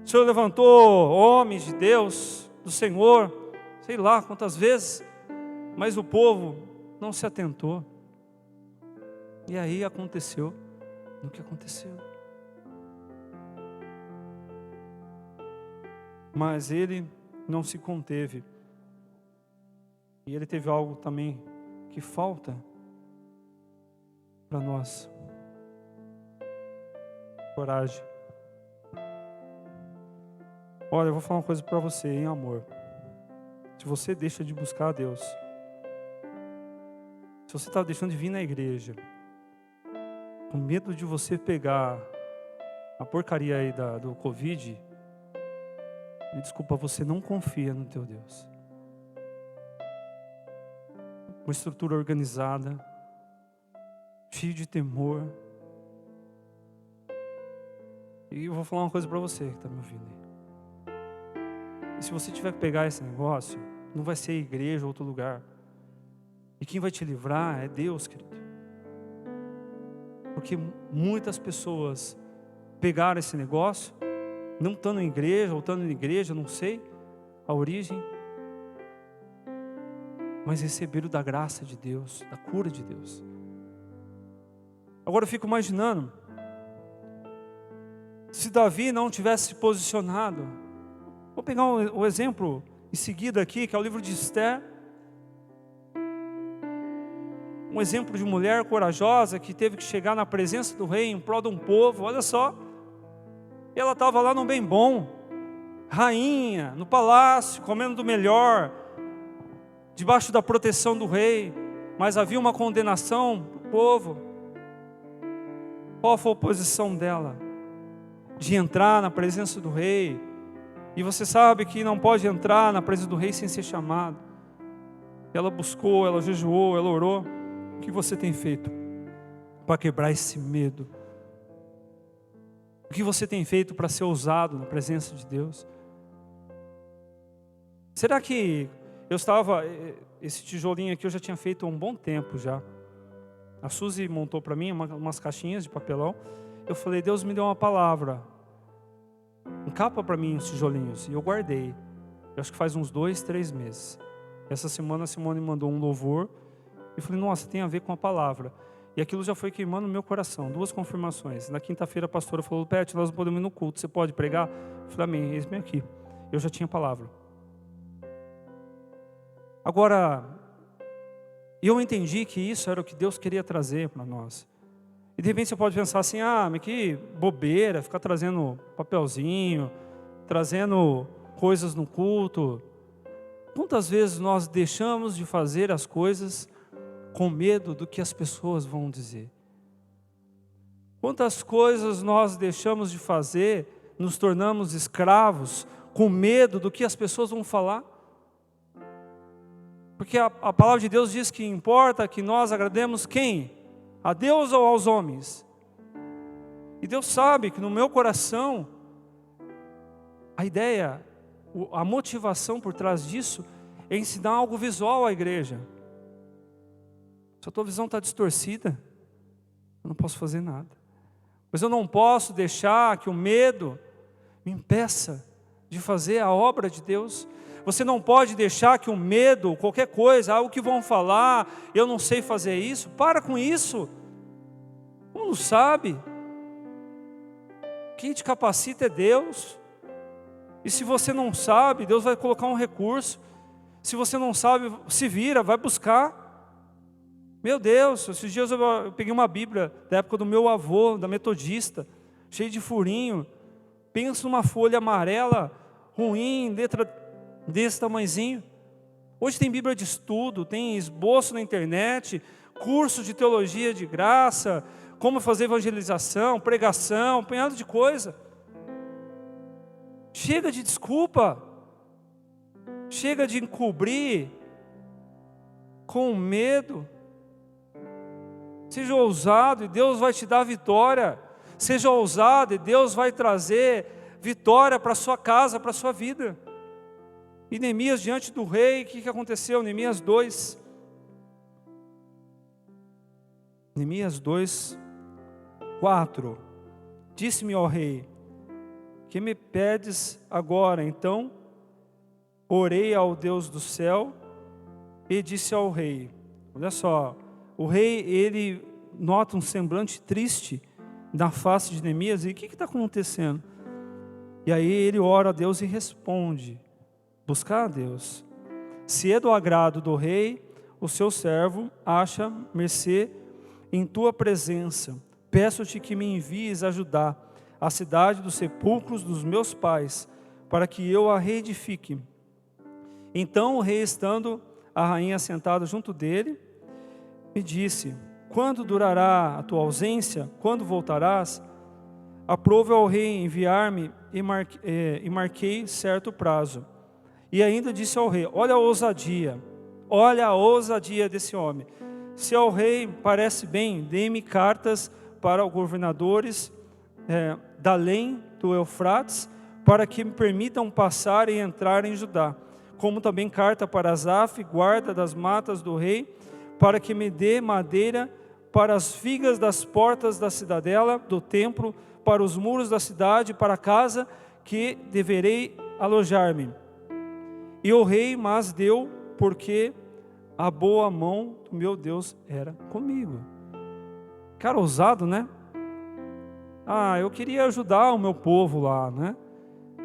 o Senhor levantou homens de Deus, do Senhor, sei lá quantas vezes, mas o povo não se atentou. E aí aconteceu o que aconteceu. Mas ele não se conteve. E ele teve algo também que falta para nós. Coragem. Olha, eu vou falar uma coisa para você, em amor. Se você deixa de buscar a Deus, se você está deixando de vir na igreja, com medo de você pegar a porcaria aí do Covid, me desculpa, você não confia no teu Deus. Uma estrutura organizada, cheio de temor. E eu vou falar uma coisa para você que está me ouvindo aí. E se você tiver que pegar esse negócio, não vai ser igreja ou outro lugar. E quem vai te livrar é Deus, querido. Porque muitas pessoas pegaram esse negócio, não estando em igreja ou estando em igreja, não sei a origem, mas receberam da graça de Deus, da cura de Deus. Agora eu fico imaginando, se Davi não tivesse se posicionado, vou pegar um exemplo em seguida aqui, que é o livro de Esther, um exemplo de mulher corajosa, que teve que chegar na presença do rei, em prol de um povo, olha só, ela estava lá no bem bom, rainha, no palácio, comendo do melhor, debaixo da proteção do rei, mas havia uma condenação para o povo. Qual foi a posição dela? De entrar na presença do rei. E você sabe que não pode entrar na presença do rei sem ser chamado. Ela buscou, ela jejuou, ela orou. O que você tem feito para quebrar esse medo? O que você tem feito para ser ousado na presença de Deus? Será que esse tijolinho aqui eu já tinha feito há um bom tempo já. A Suzy montou para mim umas caixinhas de papelão. Eu falei, Deus me deu uma palavra. Encapa para mim os tijolinhos. E eu guardei. Eu acho que faz uns 2, 3 meses. Essa semana a Simone mandou um louvor. E falei, nossa, tem a ver com a palavra. E aquilo já foi queimando no meu coração. 2 confirmações. Na quinta-feira a pastora falou, Pet, nós não podemos ir no culto. Você pode pregar? Eu falei, amém, eis-me aqui. Eu já tinha a palavra. Agora, eu entendi que isso era o que Deus queria trazer para nós. E de repente você pode pensar assim, mas que bobeira, ficar trazendo papelzinho, trazendo coisas no culto. Quantas vezes nós deixamos de fazer as coisas com medo do que as pessoas vão dizer? Quantas coisas nós deixamos de fazer, nos tornamos escravos, com medo do que as pessoas vão falar? Porque a palavra de Deus diz que importa que nós agrademos quem? A Deus ou aos homens? E Deus sabe que no meu coração, a ideia, a motivação por trás disso é ensinar algo visual à igreja. Se a tua visão está distorcida, eu não posso fazer nada. Mas eu não posso deixar que o medo me impeça de fazer a obra de Deus. Você não pode deixar que o medo, qualquer coisa, o que vão falar, eu não sei fazer isso. Para com isso. Como não sabe? Quem te capacita é Deus. E se você não sabe, Deus vai colocar um recurso. Se você não sabe, se vira, vai buscar. Meu Deus, esses dias eu peguei uma Bíblia da época do meu avô, da metodista, cheia de furinho. Pensa numa folha amarela, ruim, letra desse tamanhozinho. Hoje tem Bíblia de estudo, tem esboço na internet, cursos de teologia de graça, como fazer evangelização, pregação, um punhado de coisa. Chega de desculpa, chega de encobrir com medo. Seja ousado e Deus vai te dar vitória. Seja ousado e Deus vai trazer vitória para a sua casa, para a sua vida. E Neemias diante do rei, o que aconteceu? Neemias 2. Neemias 2, 4. Disse-me ao rei: que me pedes agora? Então orei ao Deus do céu e disse ao rei. Olha só, o rei, ele nota um semblante triste na face de Neemias. E o que está acontecendo? E aí ele ora a Deus e responde: buscar a Deus. Se é do agrado do rei, o seu servo acha mercê em tua presença. Peço-te que me envies a Judá, a cidade dos sepulcros dos meus pais, para que eu a reedifique. Então o rei, estando a rainha sentada junto dele, me disse: quando durará a tua ausência? Quando voltarás? Aprove ao rei enviar-me e marquei certo prazo. E ainda disse ao rei: olha a ousadia desse homem. Se ao rei parece bem, dê-me cartas para os governadores da além do Eufrates, para que me permitam passar e entrar em Judá, como também carta para Asaf, guarda das matas do rei, para que me dê madeira para as vigas das portas da cidadela, do templo, para os muros da cidade, para a casa que deverei alojar-me. E o rei mas deu, porque a boa mão do meu Deus era comigo. Cara ousado, né? Eu queria ajudar o meu povo lá, né?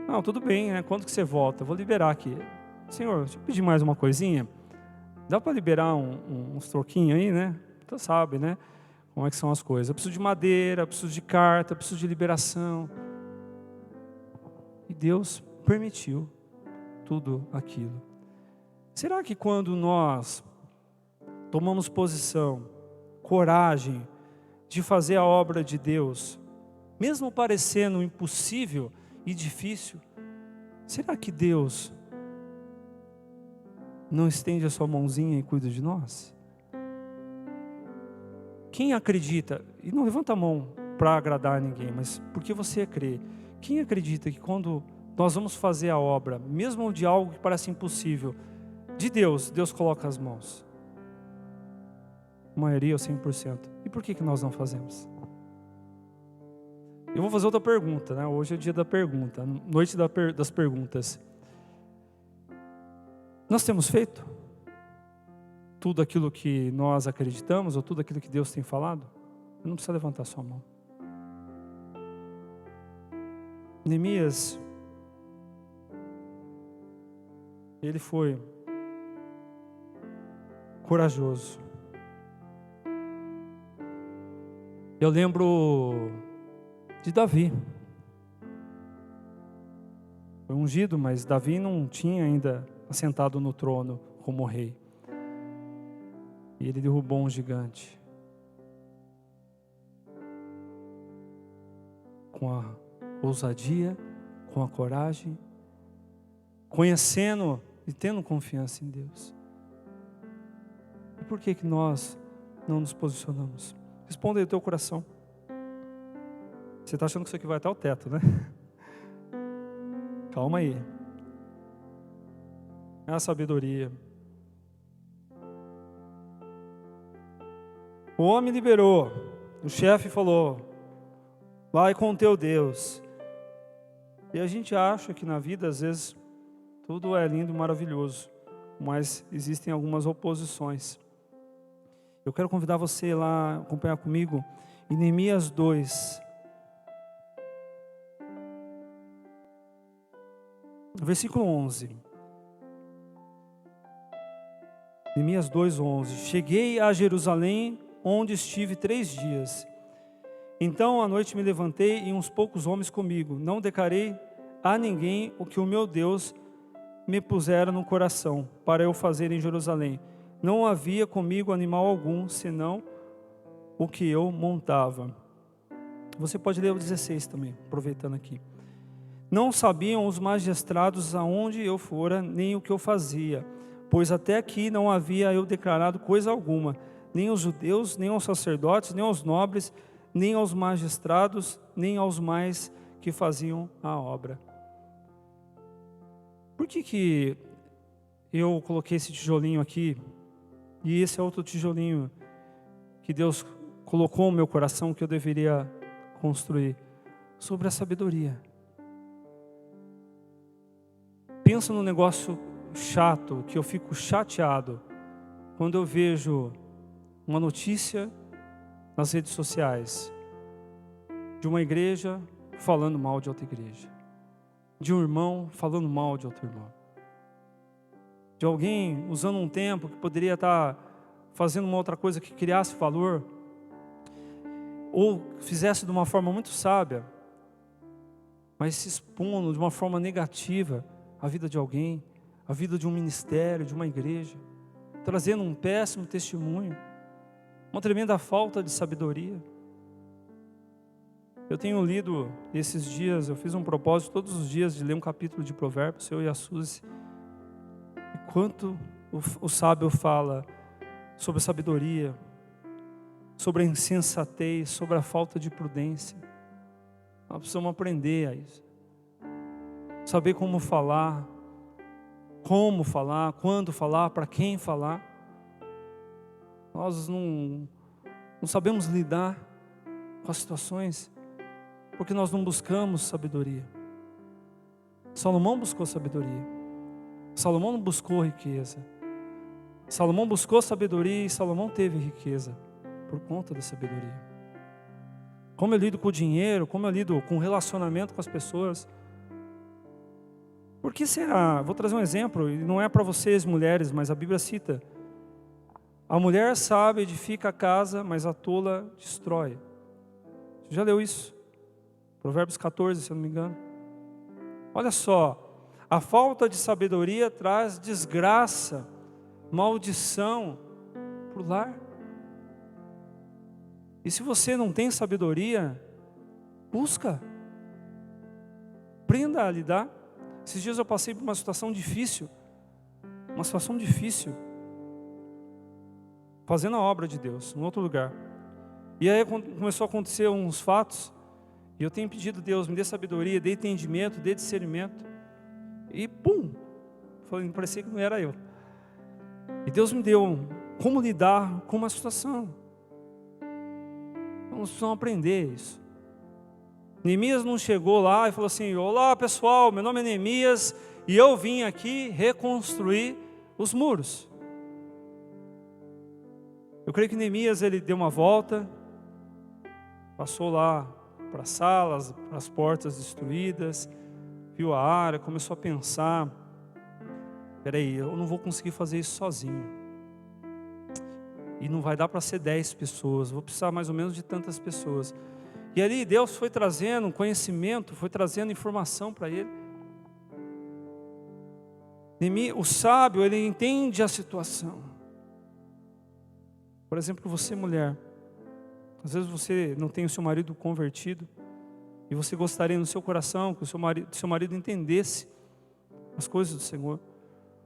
Não, tudo bem, né? Quando que você volta? Eu vou liberar aqui. Senhor, deixa eu pedir mais uma coisinha. Dá para liberar uns troquinhos aí, né? Você sabe, né? Como é que são as coisas. Eu preciso de madeira, eu preciso de carta, eu preciso de liberação. E Deus permitiu tudo aquilo. Será que quando nós tomamos posição, coragem de fazer a obra de Deus, mesmo parecendo impossível e difícil, será que Deus não estende a sua mãozinha e cuida de nós? Quem acredita, e não levanta a mão para agradar ninguém, mas porque você crê, quem acredita que quando nós vamos fazer a obra, mesmo de algo que parece impossível, de Deus, Deus coloca as mãos? A maioria, 100%. E por que nós não fazemos? Eu vou fazer outra pergunta, né? Hoje é o dia da pergunta, noite das perguntas. Nós temos feito tudo aquilo que nós acreditamos, ou tudo aquilo que Deus tem falado? Não precisa levantar sua mão. Neemias, ele foi corajoso. Eu lembro de Davi. Foi ungido, mas Davi não tinha ainda assentado no trono como rei. E ele derrubou um gigante. Com a ousadia, com a coragem, conhecendo e tendo confiança em Deus. E por que nós não nos posicionamos? Responda aí o teu coração. Você está achando que isso aqui vai até o teto, né? Calma aí. É a sabedoria. O homem liberou. O chefe falou: vai com teu Deus. E a gente acha que na vida, às vezes, tudo é lindo e maravilhoso, mas existem algumas oposições. Eu quero convidar você lá, acompanhar comigo, em Neemias 2. Versículo 11. Neemias 2:11. Cheguei a Jerusalém, onde estive 3 dias. Então à noite me levantei e uns poucos homens comigo. Não declarei a ninguém o que o meu Deus me pusera no coração para eu fazer em Jerusalém. Não havia comigo animal algum, senão o que eu montava. Você pode ler o 16 também, aproveitando aqui. Não sabiam os magistrados aonde eu fora, nem o que eu fazia, pois até aqui não havia eu declarado coisa alguma, nem aos judeus, nem aos sacerdotes, nem aos nobres, nem aos magistrados, nem aos mais que faziam a obra. Por que eu coloquei esse tijolinho aqui? E esse é outro tijolinho que Deus colocou no meu coração que eu deveria construir. Sobre a sabedoria. Pensa num negócio chato, que eu fico chateado quando eu vejo uma notícia nas redes sociais de uma igreja falando mal de outra igreja, de um irmão falando mal de outro irmão, de alguém usando um tempo que poderia estar fazendo uma outra coisa que criasse valor, ou fizesse de uma forma muito sábia, mas se expondo de uma forma negativa a vida de alguém, a vida de um ministério, de uma igreja, trazendo um péssimo testemunho, uma tremenda falta de sabedoria. Eu tenho lido esses dias, eu fiz um propósito todos os dias de ler um capítulo de Provérbios, eu e a Suzy, e quanto o sábio fala sobre a sabedoria, sobre a insensatez, sobre a falta de prudência. Nós precisamos aprender a isso. Saber como falar, quando falar, para quem falar. Nós não sabemos lidar com as situações, porque nós não buscamos sabedoria. Salomão buscou sabedoria. Salomão não buscou riqueza. Salomão buscou sabedoria e Salomão teve riqueza por conta da sabedoria. Como eu lido com o dinheiro, como eu lido com o relacionamento com as pessoas. Por que será? Vou trazer um exemplo, e não é para vocês mulheres, mas a Bíblia cita. A mulher sábia edifica a casa, mas a tola destrói. Você já leu isso? Provérbios 14, se eu não me engano. Olha só, a falta de sabedoria traz desgraça, maldição para o lar. E se você não tem sabedoria, busca. Aprenda a lidar. Esses dias eu passei por uma situação difícil. Fazendo a obra de Deus, em outro lugar. E aí começou a acontecer uns fatos. E eu tenho pedido a Deus, me dê sabedoria, dê entendimento, dê discernimento. E pum! Parecia que não era eu. E Deus me deu como lidar com uma situação. Nós precisamos aprender isso. Neemias não chegou lá e falou assim: olá pessoal, meu nome é Neemias e eu vim aqui reconstruir os muros. Eu creio que Neemias ele deu uma volta, passou lá para as salas, para as portas destruídas, viu a área, começou a pensar: peraí, eu não vou conseguir fazer isso sozinho. E não vai dar para ser 10 pessoas, vou precisar mais ou menos de tantas pessoas. E ali Deus foi trazendo conhecimento, foi trazendo informação para ele. O sábio, ele entende a situação. Por exemplo, você mulher, às vezes você não tem o seu marido convertido, e você gostaria no seu coração que o seu marido entendesse as coisas do Senhor.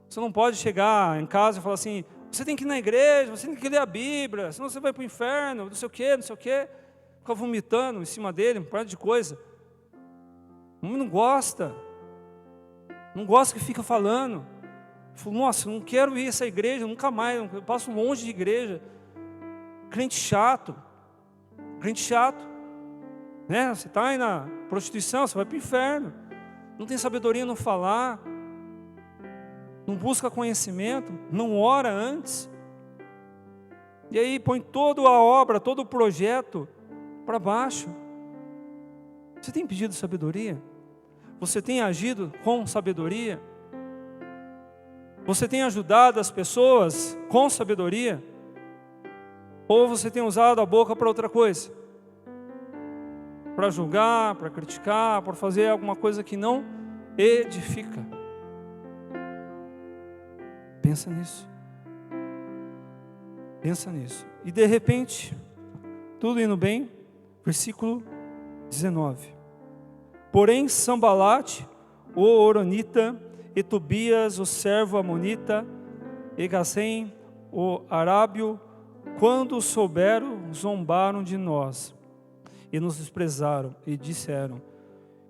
Você não pode chegar em casa e falar assim: você tem que ir na igreja, você tem que ler a Bíblia, senão você vai para o inferno, não sei o quê. Fica vomitando em cima dele, um par de coisa. O homem não gosta que fica falando. Falo, nossa, eu não quero ir a essa igreja, nunca mais, eu passo longe de igreja. Crente chato, né? Você está aí na prostituição, você vai para o inferno. Não tem sabedoria no falar, não busca conhecimento, não ora antes. E aí põe toda a obra, todo o projeto para baixo. Você tem pedido sabedoria? Você tem agido com sabedoria? Você tem ajudado as pessoas com sabedoria? Ou você tem usado a boca para outra coisa? Para julgar, para criticar, para fazer alguma coisa que não edifica. Pensa nisso. E de repente, tudo indo bem, versículo 19. Porém, Sambalate, o Horonita, e Tobias, o servo amonita, e Gasem, o arábio, quando souberam, zombaram de nós e nos desprezaram e disseram: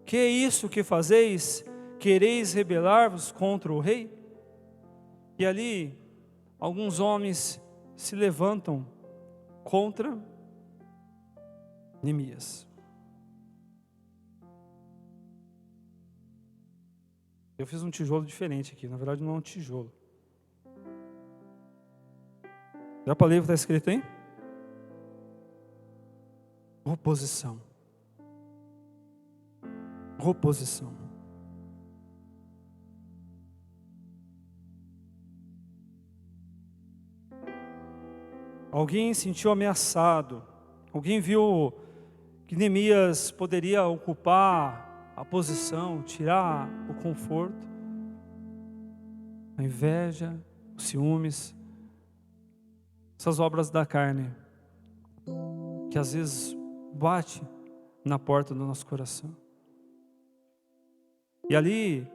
que é isso que fazeis? Quereis rebelar-vos contra o rei? E ali alguns homens se levantam contra Neemias. Eu fiz um tijolo diferente aqui, na verdade não é um tijolo. Já para ler o que está escrito aí? Oposição. Oposição. Alguém se sentiu ameaçado. Alguém viu que Neemias poderia ocupar a posição, tirar o conforto. A inveja, os ciúmes, essas obras da carne, que às vezes bate na porta do nosso coração. E ali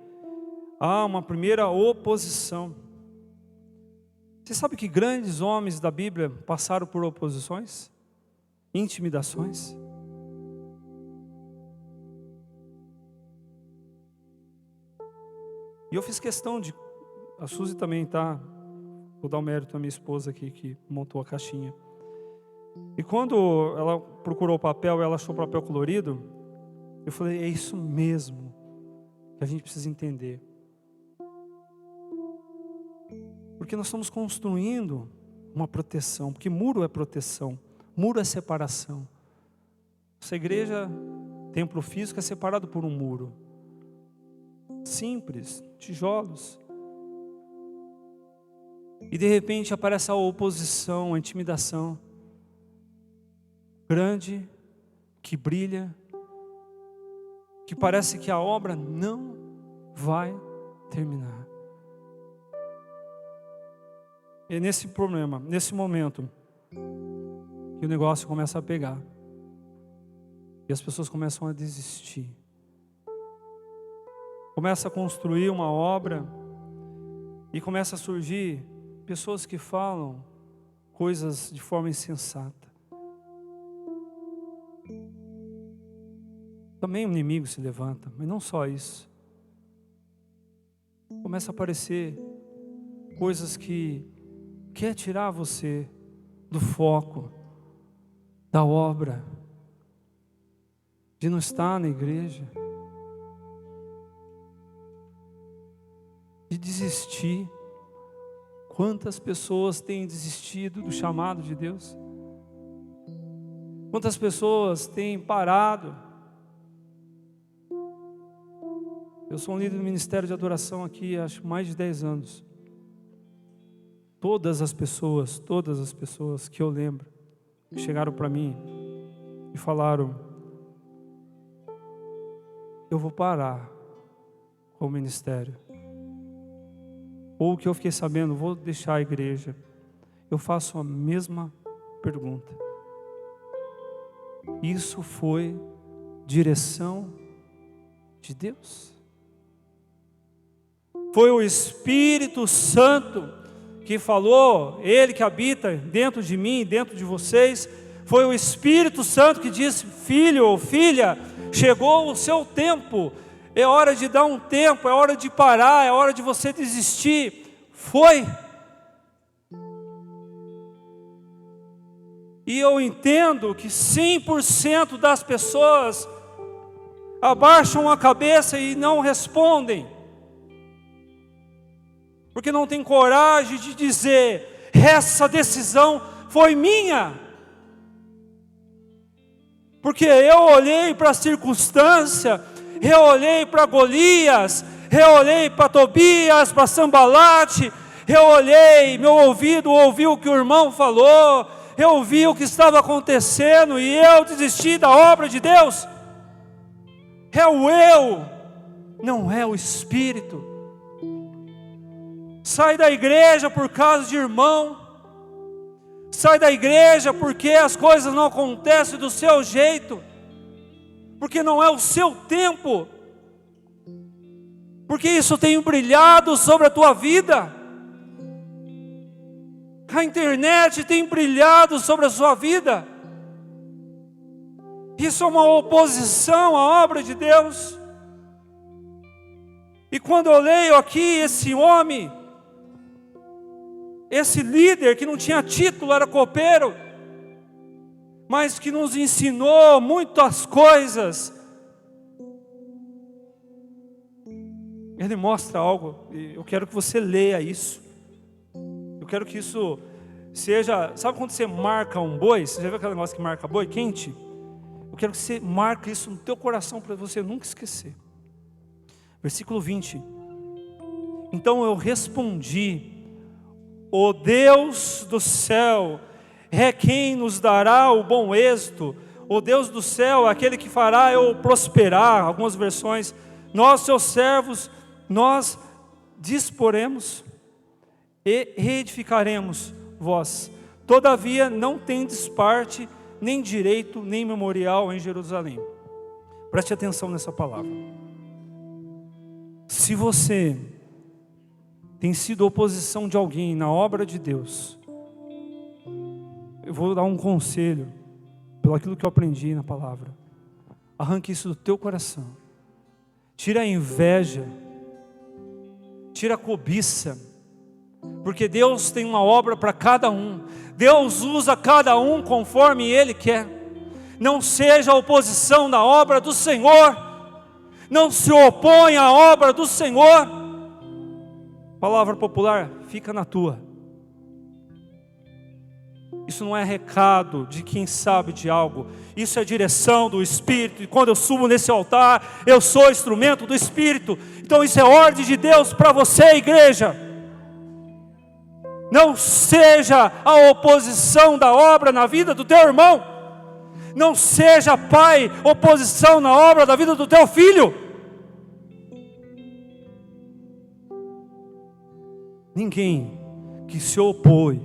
há uma primeira oposição. Você sabe que grandes homens da Bíblia passaram por oposições, intimidações? E eu fiz questão de... A Suzy também tá... Vou dar o mérito à minha esposa aqui, que montou a caixinha. E quando ela procurou o papel, ela achou o papel colorido, eu falei, é isso mesmo que a gente precisa entender. Porque nós estamos construindo uma proteção, porque muro é proteção, muro é separação. Essa igreja, templo físico, é separado por um muro. Simples, tijolos. E de repente aparece a oposição, a intimidação. Grande, que brilha, que parece que a obra não vai terminar. E é nesse problema, nesse momento, que o negócio começa a pegar. E as pessoas começam a desistir. Começa a construir uma obra e começa a surgir pessoas que falam coisas de forma insensata. Também o inimigo se levanta, mas não só isso. Começa a aparecer coisas que quer tirar você do foco, da obra, de não estar na igreja, de desistir. Quantas pessoas têm desistido do chamado de Deus? Quantas pessoas têm parado? Eu sou um líder do ministério de adoração aqui há mais de 10 anos. Todas as pessoas que eu lembro, chegaram para mim e falaram: eu vou parar com o ministério. Ou que eu fiquei sabendo, vou deixar a igreja. Eu faço a mesma pergunta. Isso foi direção de Deus? Foi o Espírito Santo que falou, Ele que habita dentro de mim, dentro de vocês. Foi o Espírito Santo que disse: filho ou filha, chegou o seu tempo, é hora de dar um tempo, é hora de parar, é hora de você desistir. Foi. E eu entendo que 100% das pessoas abaixam a cabeça e não respondem, porque não tem coragem de dizer: essa decisão foi minha. Porque eu olhei para a circunstância, eu olhei para Golias, eu olhei para Tobias, para Sambalate, eu olhei, meu ouvido ouviu o que o irmão falou, eu ouvi o que estava acontecendo e eu desisti da obra de Deus. É o eu, não é o Espírito. Sai da igreja por causa de irmão, sai da igreja porque as coisas não acontecem do seu jeito, porque não é o seu tempo, porque isso tem brilhado sobre a tua vida. A internet tem brilhado sobre a sua vida. Isso é uma oposição à obra de Deus. E quando eu leio aqui esse homem, esse líder que não tinha título, era copeiro, mas que nos ensinou muitas coisas, ele mostra algo, e eu quero que você leia isso. Eu quero que isso seja, sabe quando você marca um boi? Você já viu aquele negócio que marca boi quente? Eu quero que você marque isso no teu coração para você nunca esquecer. Versículo 20. Então eu respondi: o Deus do céu é quem nos dará o bom êxito. O Deus do céu é aquele que fará eu prosperar. Algumas versões, nós seus servos, nós disporemos e reedificaremos vós. Todavia não tendes parte, nem direito, nem memorial em Jerusalém. Preste atenção nessa palavra. Se você tem sido oposição de alguém na obra de Deus, eu vou dar um conselho, pelo aquilo que eu aprendi na palavra. Arranque isso do teu coração. Tira a inveja, tira a cobiça, porque Deus tem uma obra para cada um. Deus usa cada um conforme Ele quer. Não seja oposição da obra do Senhor. Não se oponha à obra do Senhor. Palavra popular, fica na tua. Isso não é recado de quem sabe de algo. Isso é direção do Espírito. E quando eu subo nesse altar, eu sou instrumento do Espírito. Então isso é ordem de Deus para você, igreja. Não seja a oposição da obra na vida do teu irmão. Não seja, pai, oposição na obra da vida do teu filho. Ninguém que se opôs,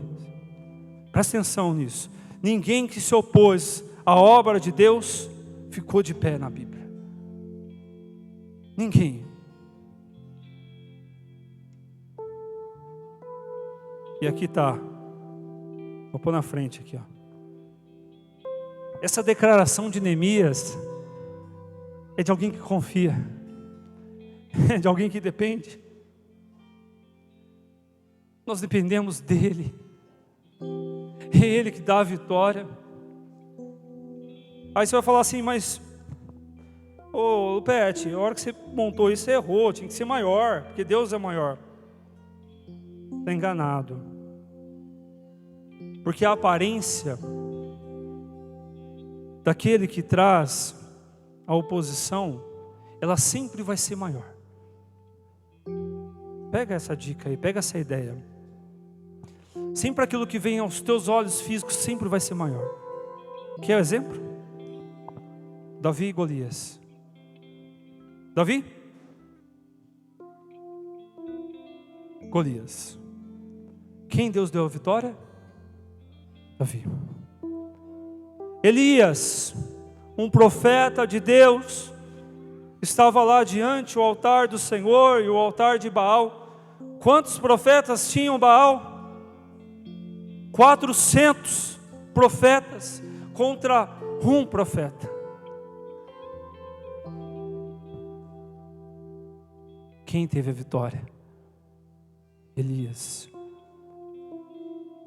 presta atenção nisso, ninguém que se opôs à obra de Deus ficou de pé na Bíblia. Ninguém. E aqui está, vou pôr na frente aqui, ó. Essa declaração de Neemias é de alguém que confia, é de alguém que depende. Nós dependemos dEle, é Ele que dá a vitória. Aí você vai falar assim, mas ô Lupete, a hora que você montou isso, você errou, tinha que ser maior, porque Deus é maior. Está enganado, porque a aparência daquele que traz a oposição, ela sempre vai ser maior. Pega essa dica aí, pega essa ideia. Sempre aquilo que vem aos teus olhos físicos sempre vai ser maior. Quer o exemplo? Davi e Golias. Davi? Golias. Quem Deus deu a vitória? Davi. Elias, um profeta de Deus, estava lá diante o altar do Senhor e o altar de Baal. Quantos profetas tinham Baal? 400 profetas contra um profeta. Quem teve a vitória? Elias.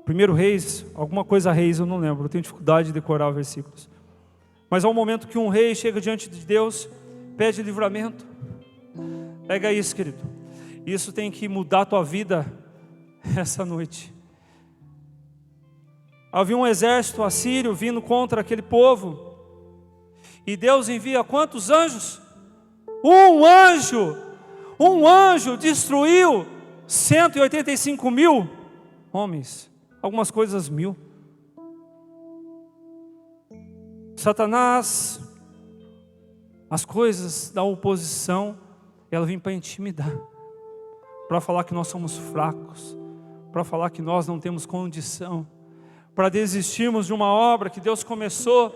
1 Reis, alguma coisa Reis, eu não lembro, eu tenho dificuldade de decorar os versículos. Mas há um momento que um rei chega diante de Deus, pede livramento. Pega isso, querido. Isso tem que mudar a tua vida essa noite. Havia um exército assírio vindo contra aquele povo. E Deus envia quantos anjos? Um anjo destruiu 185.000 homens. Algumas coisas 1.000. Satanás, as coisas da oposição, ela vem para intimidar, para falar que nós somos fracos, para falar que nós não temos condição, para desistirmos de uma obra que Deus começou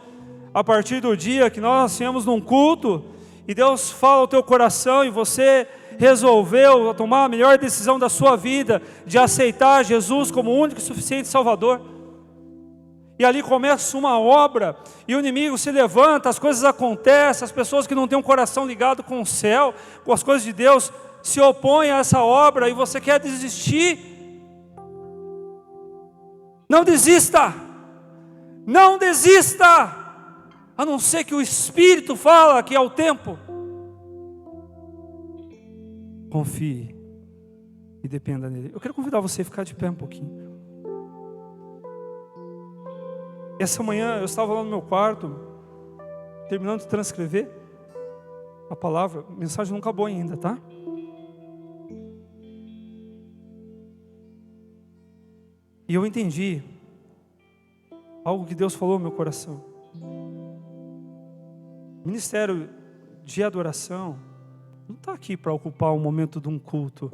a partir do dia que nós viemos num culto, e Deus fala ao teu coração, e você resolveu tomar a melhor decisão da sua vida, de aceitar Jesus como o único e suficiente Salvador. E ali começa uma obra, e o inimigo se levanta, as coisas acontecem, as pessoas que não têm um coração ligado com o céu, com as coisas de Deus, se opõem a essa obra, e você quer desistir. Não desista! Não desista! A não ser que o Espírito fala que é o tempo. Confie e dependa dele. Eu quero convidar você a ficar de pé um pouquinho. Essa manhã eu estava lá no meu quarto, terminando de transcrever a palavra. A mensagem não acabou ainda, tá? E eu entendi algo que Deus falou no meu coração. O ministério de adoração não está aqui para ocupar o momento de um culto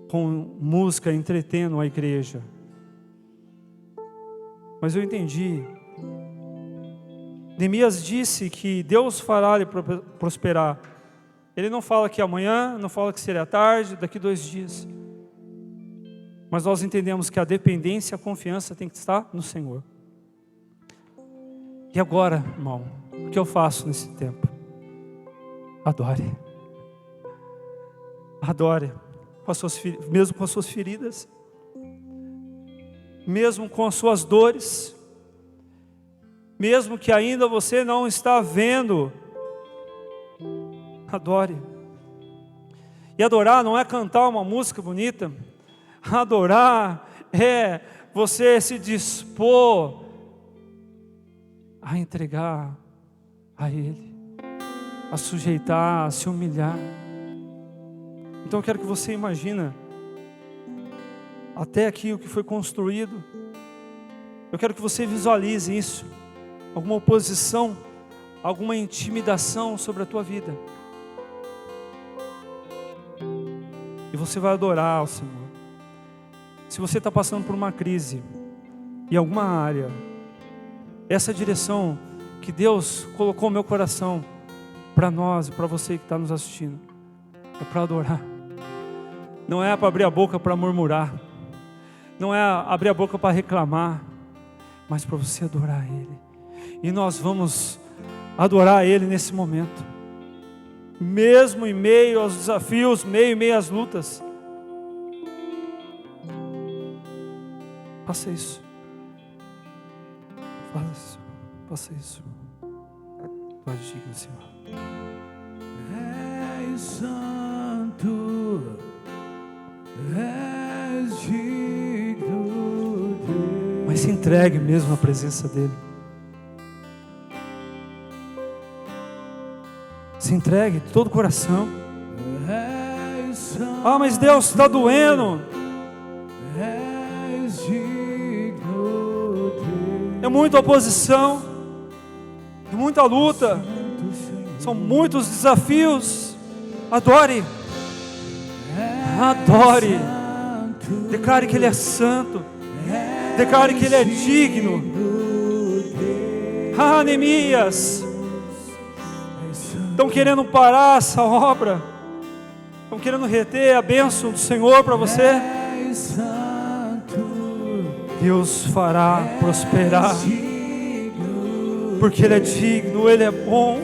com música entretendo a igreja. Mas eu entendi. Neemias disse que Deus fará ele prosperar. Ele não fala que amanhã, não fala que será tarde, daqui 2 dias. Mas nós entendemos que a dependência, a confiança tem que estar no Senhor. E agora, irmão, o que eu faço nesse tempo? Adore. Adore, mesmo com as suas feridas, mesmo com as suas dores, mesmo que ainda você não está vendo, adore. E adorar não é cantar uma música bonita, adorar é você se dispor a entregar a Ele, a sujeitar, a se humilhar. Então eu quero que você imagine até aqui o que foi construído. Eu quero que você visualize isso, alguma oposição, alguma intimidação sobre a tua vida. E você vai adorar ao Senhor. Se você está passando por uma crise em alguma área, essa direção que Deus colocou no meu coração para nós e para você que está nos assistindo é para adorar. Não é para abrir a boca para murmurar, não é abrir a boca para reclamar, mas para você adorar Ele. E nós vamos adorar Ele nesse momento, mesmo em meio aos desafios, em meio às lutas. Faça isso. Faça isso. Pode dizer, Senhor. És santo, és digno, Deus. Mas se entregue mesmo à presença dEle. Se entregue de todo o coração. És santo, Ah, mas Deus, está doendo. és digno, Deus. É muita oposição, é muita luta, são muitos desafios. Adore, adore, declare que Ele é santo, declare que Ele é digno. Ah, Neemias, estão querendo parar essa obra, estão querendo reter a bênção do Senhor para você. Deus fará prosperar, porque Ele é digno, Ele é bom,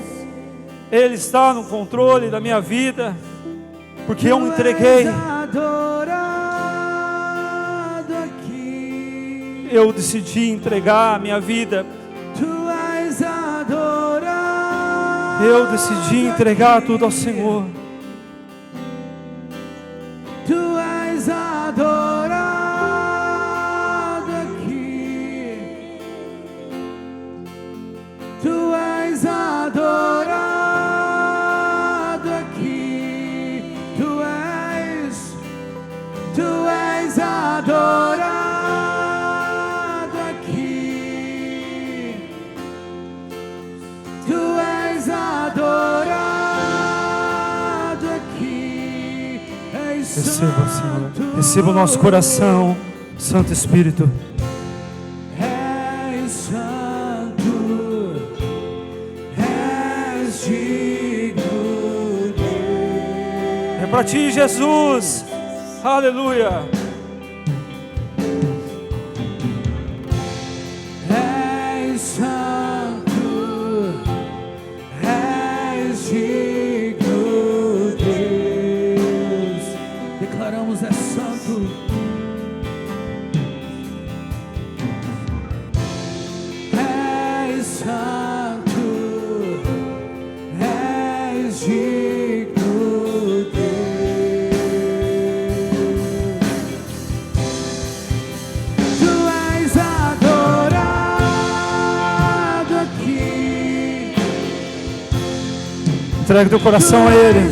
Ele está no controle da minha vida, porque eu me entreguei, eu decidi entregar a minha vida, eu decidi entregar tudo ao Senhor. Tu és adorado aqui, Tu és adorado aqui, Tu és adorado aqui, Tu és adorado aqui. Receba, Senhor, receba o nosso coração, Santo Espírito. És santo, és digno. para ti, Jesus. Aleluia. És santo, és digno, Deus. Declaramos: é santo. És santo, és digno, Deus. Tu és adorado aqui. Entregue teu coração a Ele.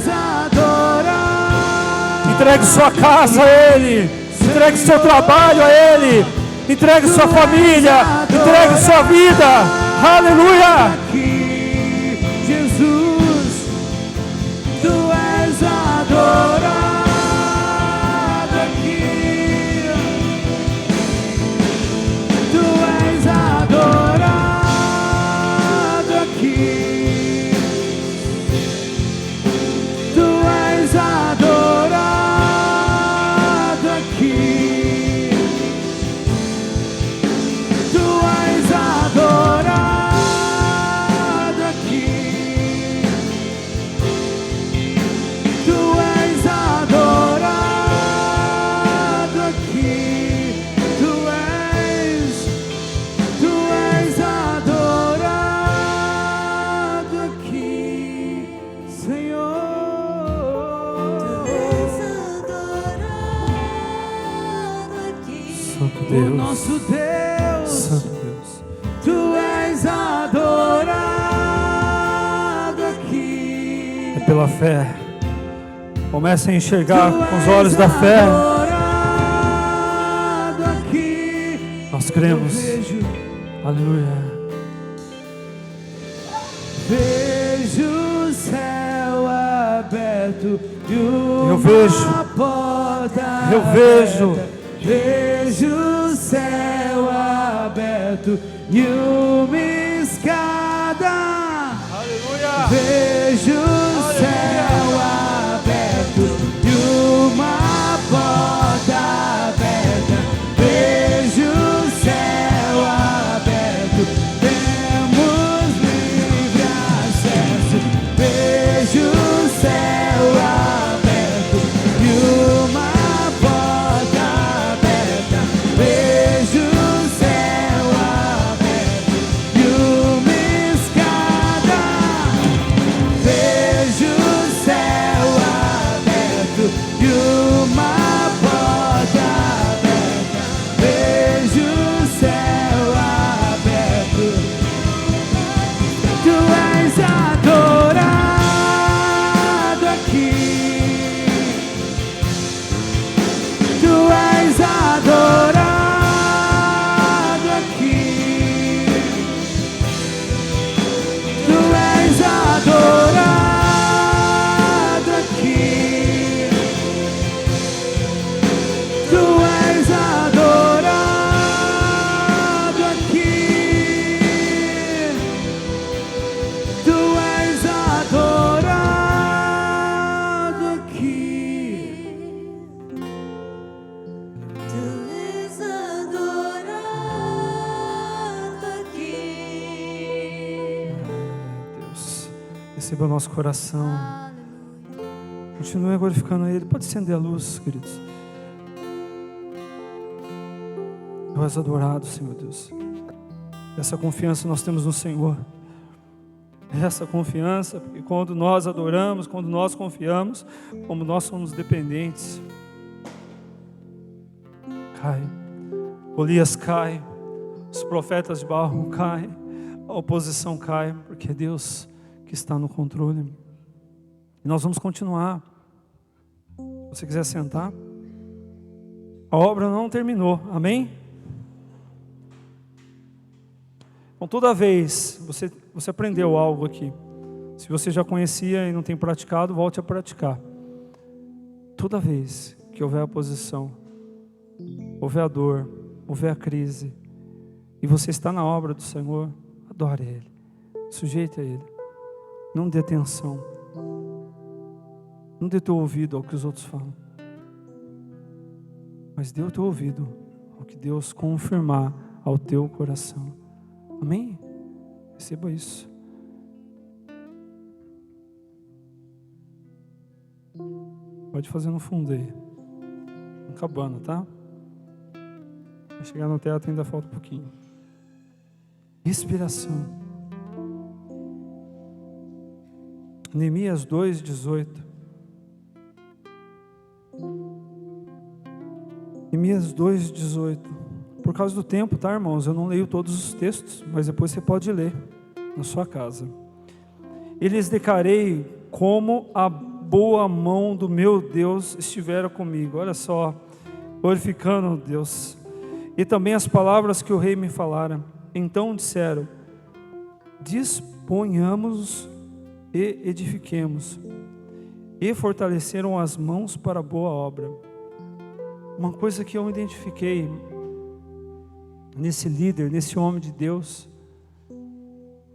Entregue sua casa a Ele. Entregue seu trabalho a Ele. Entregue sua família. Entregue sua vida. Aleluia. Aqui, Jesus, tu és adorado aqui. Tu és adorado aqui. Tu és adorado aqui. Tu és adorado aqui. Tu és adorado aqui. Tu és adorado aqui, Senhor. Santo O Deus. nosso Deus. Santo Deus. Tu és adorado aqui. É pela fé. Comece a enxergar Tu com os olhos da és fé. adorado aqui. Nós cremos. Eu vejo, Aleluia. vejo o céu aberto e Eu vejo. uma porta Eu vejo. aberta. Vejo o céu aberto e uma escada. Aleluia. Vejo o céu aberto e uma porta aberta. Vejo o céu aberto, temos livre acesso. Vejo o céu aberto e uma porta aberta. Vejo o céu aberto e uma escada. Vejo o céu aberto e uma porta aberta. Vejo o céu aberto. Tu és adorado aqui. Tu és adorado aqui. Tu és adorado aqui. Tu és adorado aqui. Tu és adorado aqui. Tu és adorado aqui. Deus, receba o nosso coração. Aleluia. Continue glorificando a Ele. Pode acender a luz, queridos. Tu és adorado, Senhor Deus. Essa confiança nós temos no Senhor. Essa confiança, porque quando nós adoramos, quando nós confiamos, como nós somos dependentes, cai. Golias cai. Os profetas de Baal caem. A oposição cai, porque é Deus que está no controle. E nós vamos continuar. Se você quiser sentar, a obra não terminou, amém? Então toda vez você aprendeu algo aqui. Se você já conhecia e não tem praticado, volte a praticar. Toda vez que houver oposição, houver a dor, houver a crise, e você está na obra do Senhor, adore Ele, sujeite a Ele, não dê atenção. Não dê teu ouvido ao que os outros falam, mas dê o teu ouvido ao que Deus confirmar ao teu coração. Amém? Receba isso. Pode fazer no fundo aí. Acabando, tá? Vai chegar no teto, ainda falta um pouquinho. Respiração. Neemias 2:18. Neemias 2:18. Por causa do tempo, tá, irmãos? Eu não leio todos os textos, mas depois você pode ler na sua casa. E lhes declarei como a boa mão do meu Deus estivera comigo. Olha só, glorificando Deus. E também as palavras que o rei me falara. Então disseram: disponhamos e edifiquemos. E fortaleceram as mãos para a boa obra. Uma coisa que eu identifiquei nesse líder, nesse homem de Deus,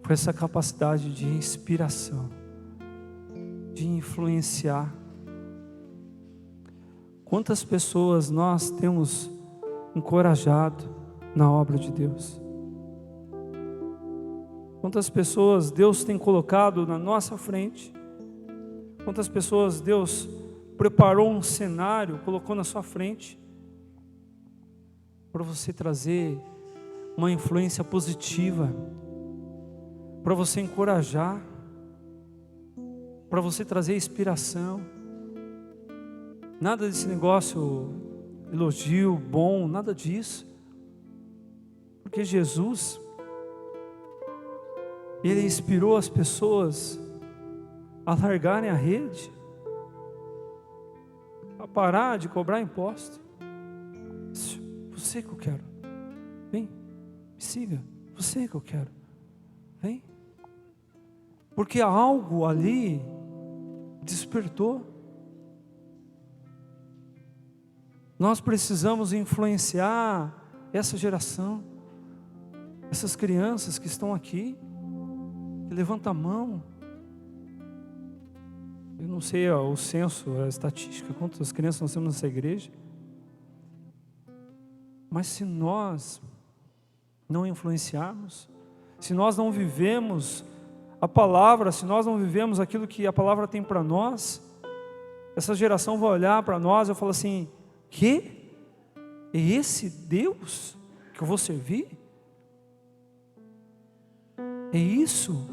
foi essa capacidade de inspiração, de influenciar. Quantas pessoas nós temos encorajado na obra de Deus? Quantas pessoas Deus tem colocado na nossa frente? Quantas pessoas Deus preparou um cenário, colocou na sua frente, para você trazer uma influência positiva, para você encorajar, para você trazer inspiração. Nada desse negócio, elogio, bom, nada disso. Porque Jesus, Ele inspirou as pessoas a largarem a rede, a parar de cobrar imposto. Você que eu quero, vem, me siga, você que eu quero, vem. Porque algo ali despertou. Nós precisamos influenciar essa geração, essas crianças que estão aqui, que levantam a mão. Eu não sei o censo, a estatística, quantas crianças nós temos nessa igreja. Mas se nós não influenciarmos, se nós não vivemos a palavra, se nós não vivemos aquilo que a palavra tem para nós, essa geração vai olhar para nós e falar assim: que? É esse Deus que eu vou servir? É isso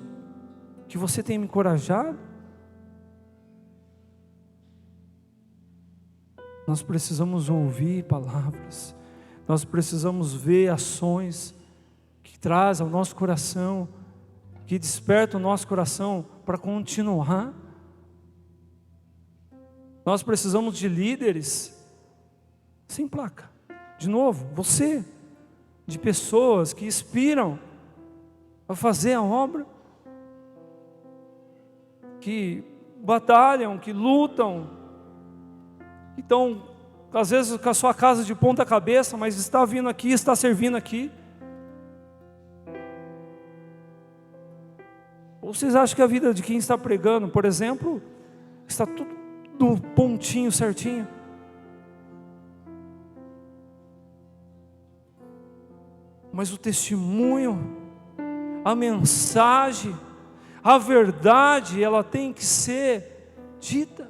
que você tem me encorajado? Nós precisamos ouvir palavras, nós precisamos ver ações que trazem ao nosso coração, que despertam o nosso coração para continuar. Nós precisamos de líderes sem placa. De novo, você, de pessoas que inspiram a fazer a obra, que batalham, que lutam, que estão às vezes com a sua casa de ponta cabeça, mas está vindo aqui, está servindo aqui. Ou vocês acham que a vida de quem está pregando, por exemplo, está tudo do pontinho certinho? Mas o testemunho, a mensagem, a verdade, ela tem que ser dita.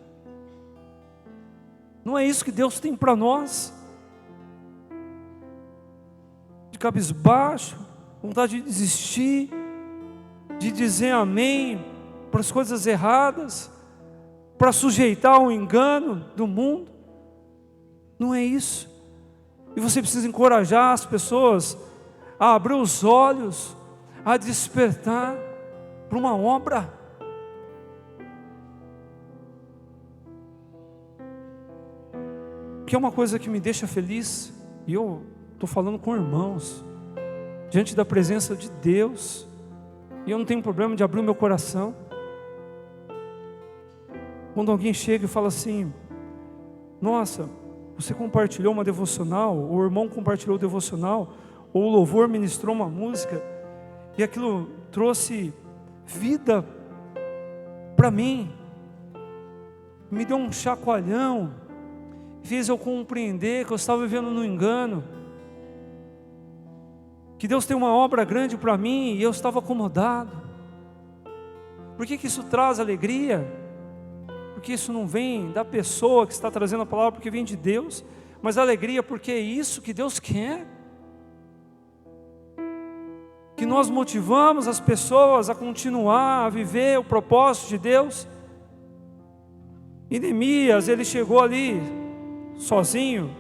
Não é isso que Deus tem para nós? De cabisbaixo, vontade de desistir, de dizer amém para as coisas erradas, para sujeitar o engano do mundo. Não é isso. E você precisa encorajar as pessoas a abrir os olhos, a despertar para uma obra. Que é uma coisa que me deixa feliz, e eu estou falando com irmãos, diante da presença de Deus, e eu não tenho problema de abrir o meu coração. Quando alguém chega e fala assim: nossa, você compartilhou uma devocional, ou o irmão compartilhou o devocional, ou o louvor ministrou uma música, e aquilo trouxe vida para mim. me deu um chacoalhão, fez eu compreender que eu estava vivendo no engano, que Deus tem uma obra grande para mim e eu estava acomodado. Por que isso traz alegria? Porque isso não vem da pessoa que está trazendo a palavra, porque vem de Deus, mas alegria porque é isso que Deus quer. Que nós motivamos as pessoas a continuar a viver o propósito de Deus. E Neemias, ele chegou ali sozinho,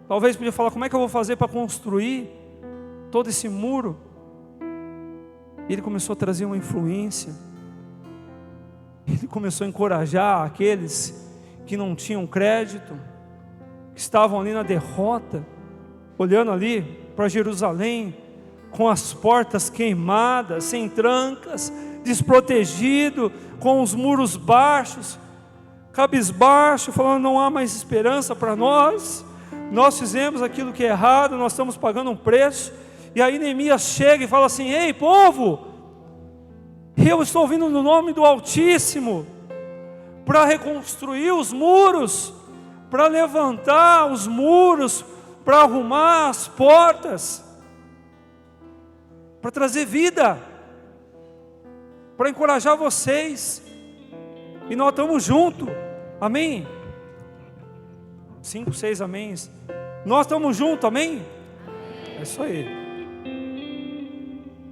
talvez podia falar, como é que eu vou fazer para construir todo esse muro? E ele começou a trazer uma influência, ele começou a encorajar aqueles que não tinham crédito, que estavam ali na derrota, olhando ali para Jerusalém, com as portas queimadas, sem trancas, desprotegido, com os muros baixos, cabisbaixo, falando, não há mais esperança para nós fizemos aquilo que é errado, nós estamos pagando um preço. E aí Neemias chega e fala assim, ei povo, eu estou vindo no nome do Altíssimo, para reconstruir os muros, para levantar os muros, para arrumar as portas, para trazer vida, para encorajar vocês, e nós estamos juntos, amém? 5, 6 améns, nós estamos juntos, amém? É isso aí.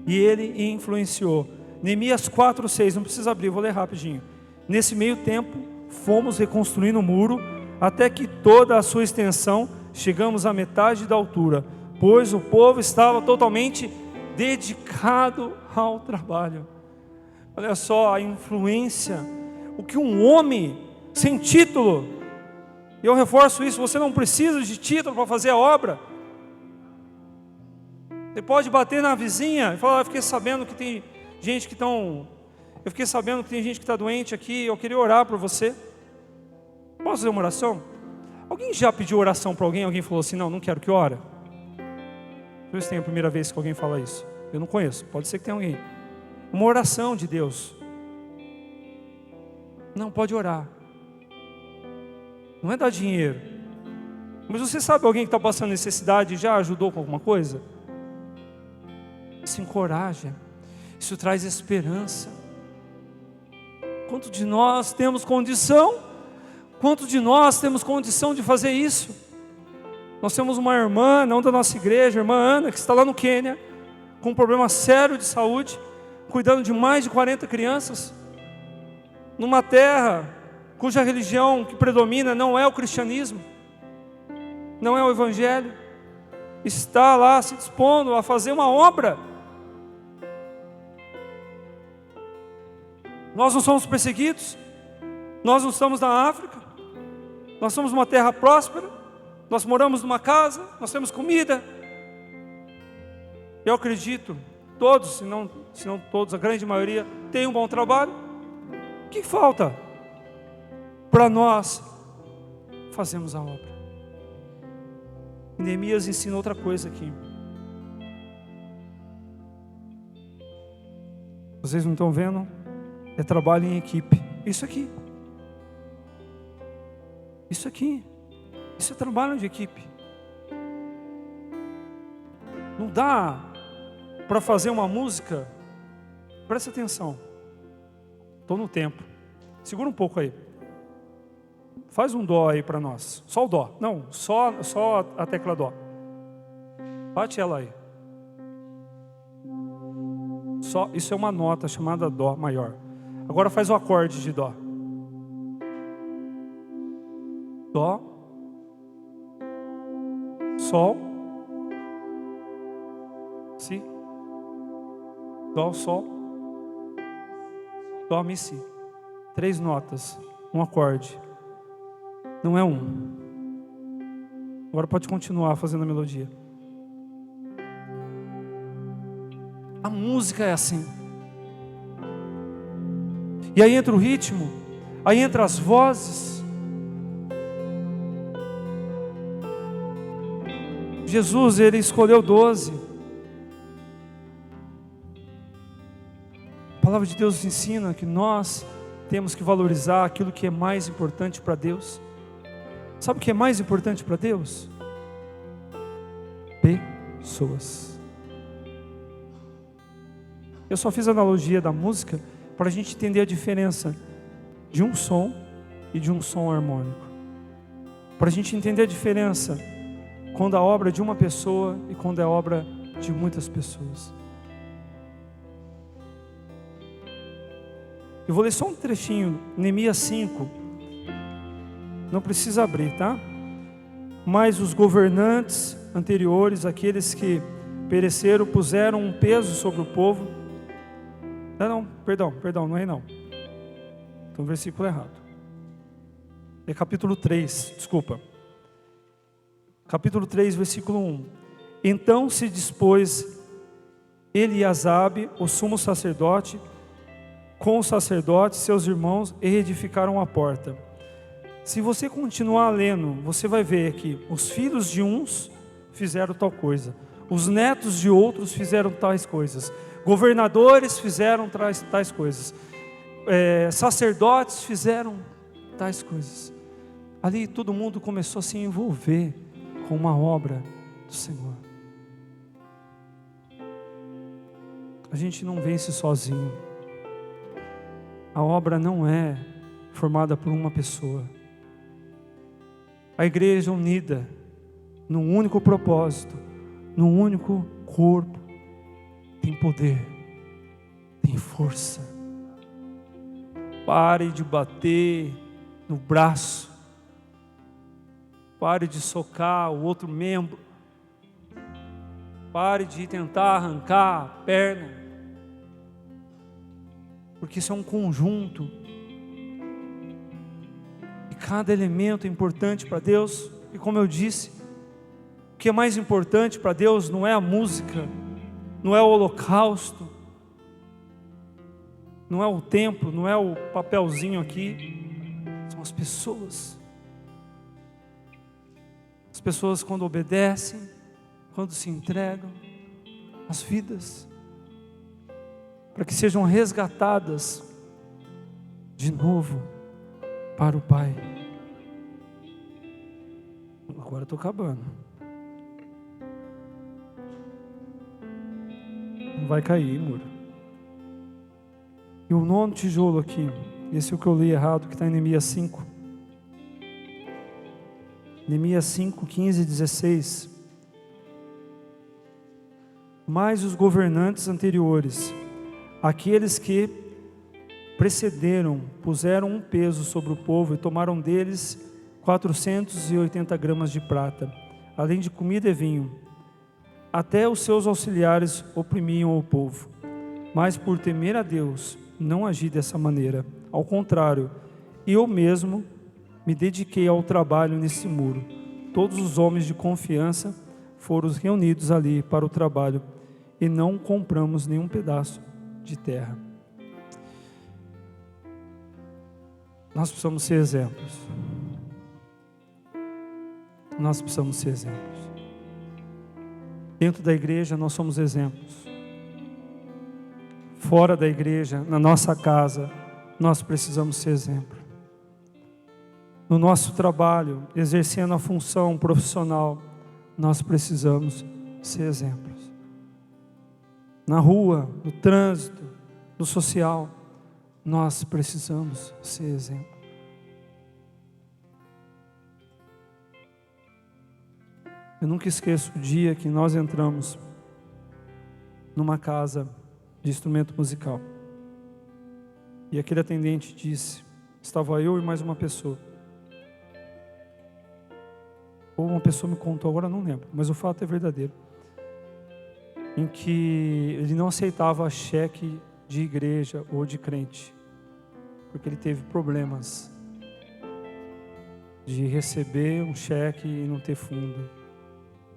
E ele influenciou. Neemias 4, 6, não precisa abrir, vou ler rapidinho. Nesse meio tempo, fomos reconstruindo o muro, até que toda a sua extensão, chegamos à metade da altura, pois o povo estava totalmente dedicado ao trabalho. Olha só a influência, o que um homem sem título, e eu reforço isso, você não precisa de título para fazer a obra. Você pode bater na vizinha e falar, eu fiquei sabendo que tem gente que está doente aqui, eu queria orar por você. Posso fazer uma oração? Alguém já pediu oração para alguém? Alguém falou assim, não quero que ora? Deixa eu ver se tem a primeira vez que alguém fala isso. Eu não conheço, pode ser que tenha alguém. Uma oração de Deus. Não, pode orar. Não é dar dinheiro. Mas você sabe alguém que está passando necessidade e já ajudou com alguma coisa? Isso encoraja. Isso traz esperança. Quanto de nós temos condição? Quanto de nós temos condição de fazer isso? Nós temos uma irmã, não da nossa igreja, a irmã Ana, que está lá no Quênia, com um problema sério de saúde, cuidando de mais de 40 crianças, numa terra cuja religião que predomina não é o cristianismo, não é o evangelho, está lá se dispondo a fazer uma obra. Nós não somos perseguidos, nós não estamos na África, nós somos uma terra próspera, nós moramos numa casa, nós temos comida. Eu acredito, todos, se não todos, a grande maioria, tem um bom trabalho. O que falta para nós fazermos a obra? Neemias ensina outra coisa aqui. Vocês não estão vendo? É trabalho em equipe. Isso aqui. Isso é trabalho de equipe. Não dá para fazer uma música. Presta atenção. Estou no tempo. Segura um pouco aí. Faz um dó aí para nós. Só o dó. Não, só a tecla dó. Bate ela aí. Só, isso é uma nota chamada dó maior. Agora faz o acorde de dó. Dó. Sol. Si. Dó, sol. Dó, mi, si. 3 notas. Um acorde. Não é um. Agora pode continuar fazendo a melodia. A música é assim. E aí entra o ritmo, aí entra as vozes. Jesus, ele escolheu 12. A palavra de Deus ensina que nós temos que valorizar aquilo que é mais importante para Deus. Sabe o que é mais importante para Deus? Pessoas. Eu só fiz a analogia da música para a gente entender a diferença de um som e de um som harmônico. Para a gente entender a diferença quando a obra é de uma pessoa e quando é obra de muitas pessoas. Eu vou ler só um trechinho, Neemias 5. Não precisa abrir, tá? Mas os governantes anteriores, aqueles que pereceram, puseram um peso sobre o povo. Perdão, não é não. Então, versículo errado. É capítulo 3, desculpa. Capítulo 3, versículo 1. Então se dispôs Eliasabe, o sumo sacerdote, com os sacerdotes, seus irmãos, e reedificaram a porta. Se você continuar lendo, você vai ver que os filhos de uns fizeram tal coisa, os netos de outros fizeram tais coisas, governadores fizeram tais coisas, sacerdotes fizeram tais coisas. Ali todo mundo começou a se envolver com uma obra do Senhor. A gente não vence sozinho. A obra não é formada por uma pessoa. A igreja unida num único propósito, num único corpo, tem poder, tem força. Pare de bater no braço, pare de socar o outro membro, pare de tentar arrancar a perna, porque isso é um conjunto, e cada elemento é importante para Deus. E como eu disse, o que é mais importante para Deus não é a música, não é o holocausto, não é o templo, não é o papelzinho aqui, são as pessoas. As pessoas quando obedecem, quando se entregam, as vidas, para que sejam resgatadas de novo para o Pai. Agora estou acabando. Não vai cair, muro. E o 9º tijolo aqui, esse é o que eu li errado, que está em Neemias 5. Neemias 5, 15 e 16. Mas os governantes anteriores, aqueles que precederam, puseram um peso sobre o povo e tomaram deles 480 gramas de prata, além de comida e vinho. Até os seus auxiliares oprimiam o povo, mas por temer a Deus, não agi dessa maneira. Ao contrário, eu mesmo me dediquei ao trabalho nesse muro. Todos os homens de confiança foram reunidos ali para o trabalho, e não compramos nenhum pedaço de terra. Nós precisamos ser exemplos. Nós precisamos ser exemplos. Dentro da igreja nós somos exemplos. Fora da igreja, na nossa casa, nós precisamos ser exemplo. No nosso trabalho, exercendo a função profissional, nós precisamos ser exemplos. Na rua, no trânsito, no social, nós precisamos ser exemplo. Eu nunca esqueço o dia que nós entramos numa casa de instrumento musical. E aquele atendente disse, estava eu e mais uma pessoa. Ou uma pessoa me contou, agora não lembro, mas o fato é verdadeiro. Em que ele não aceitava cheque de igreja ou de crente, porque ele teve problemas de receber um cheque e não ter fundo,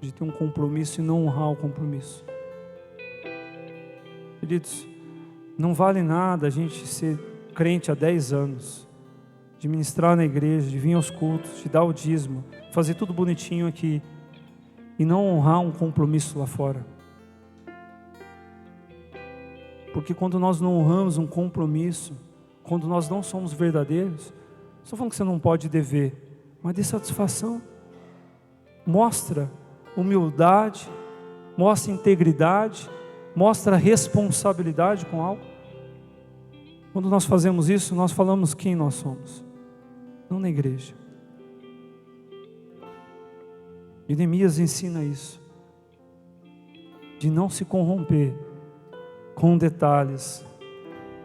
de ter um compromisso e não honrar o compromisso. Queridos, não vale nada a gente ser crente há 10 anos, de ministrar na igreja, de vir aos cultos, de dar o dízimo, fazer tudo bonitinho aqui e não honrar um compromisso lá fora. Porque quando nós não honramos um compromisso, quando nós não somos verdadeiros, não estou falando que você não pode dever, mas dê satisfação. Mostra humildade, mostra integridade, mostra responsabilidade com algo. Quando nós fazemos isso, nós falamos quem nós somos, não na igreja. E Neemias ensina isso, de não se corromper com detalhes,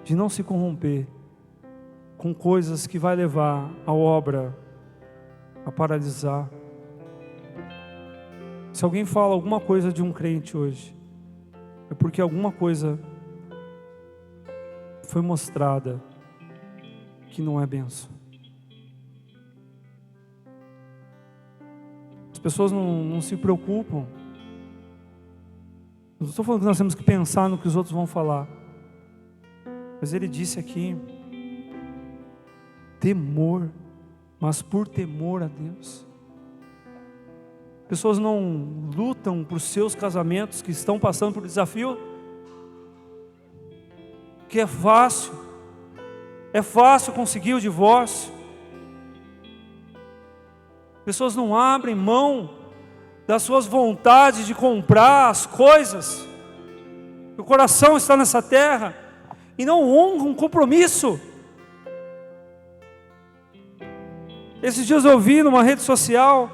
de não se corromper com coisas que vai levar a obra a paralisar. Se alguém fala alguma coisa de um crente hoje, é porque alguma coisa foi mostrada que não é bênção. As pessoas não se preocupam. Não estou falando que nós temos que pensar no que os outros vão falar, mas ele disse aqui, temor, mas por temor a Deus. Pessoas não lutam por seus casamentos que estão passando por desafio, que é fácil conseguir o divórcio. Pessoas não abrem mão das suas vontades de comprar as coisas, o coração está nessa terra, e não honram um compromisso. Esses dias eu vi numa rede social,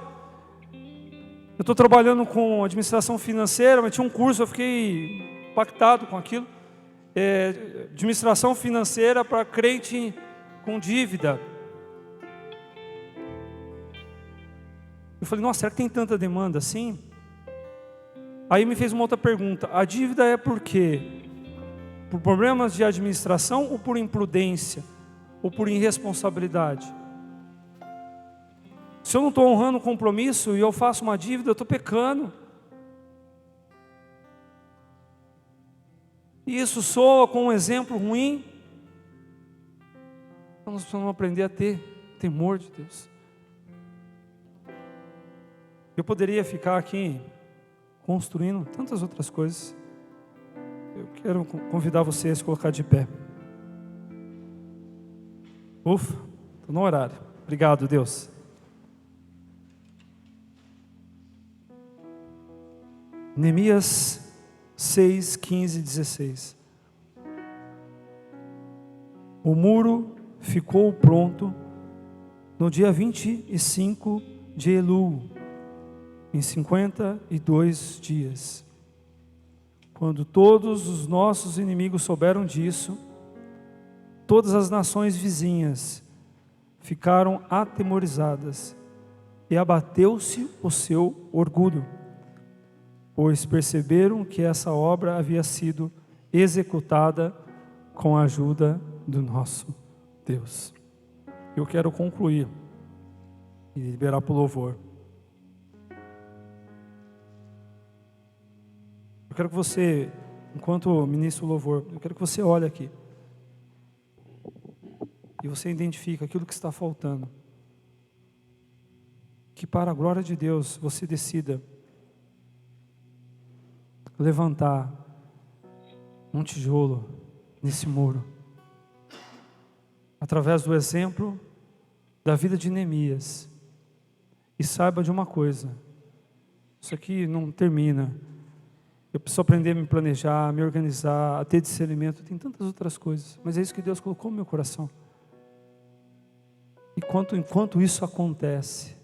eu estou trabalhando com administração financeira, mas tinha um curso, eu fiquei impactado com aquilo, administração financeira para crente com dívida. Eu falei, nossa, será que tem tanta demanda assim? Aí me fez uma outra pergunta, a dívida é por quê? Por problemas de administração ou por imprudência? Ou por irresponsabilidade? Se eu não estou honrando o compromisso e eu faço uma dívida, eu estou pecando. E isso soa com um exemplo ruim. Então nós precisamos aprender a ter temor de Deus. Eu poderia ficar aqui construindo tantas outras coisas. Eu quero convidar você a se colocar de pé. Ufa, estou no horário. Obrigado, Deus. Neemias 6, 15 e 16. O muro ficou pronto no dia 25 de Elul, em 52 dias. Quando todos os nossos inimigos souberam disso, todas as nações vizinhas ficaram atemorizadas e abateu-se o seu orgulho, pois perceberam que essa obra havia sido executada com a ajuda do nosso Deus. Eu quero concluir e liberar para o louvor. Eu quero que você, enquanto ministro o louvor, eu quero que você olhe aqui e você identifique aquilo que está faltando, que para a glória de Deus você decida levantar um tijolo nesse muro, através do exemplo da vida de Neemias. E saiba de uma coisa, isso aqui não termina. Eu preciso aprender a me planejar, a me organizar, a ter discernimento, tem tantas outras coisas, mas é isso que Deus colocou no meu coração. E enquanto isso acontece,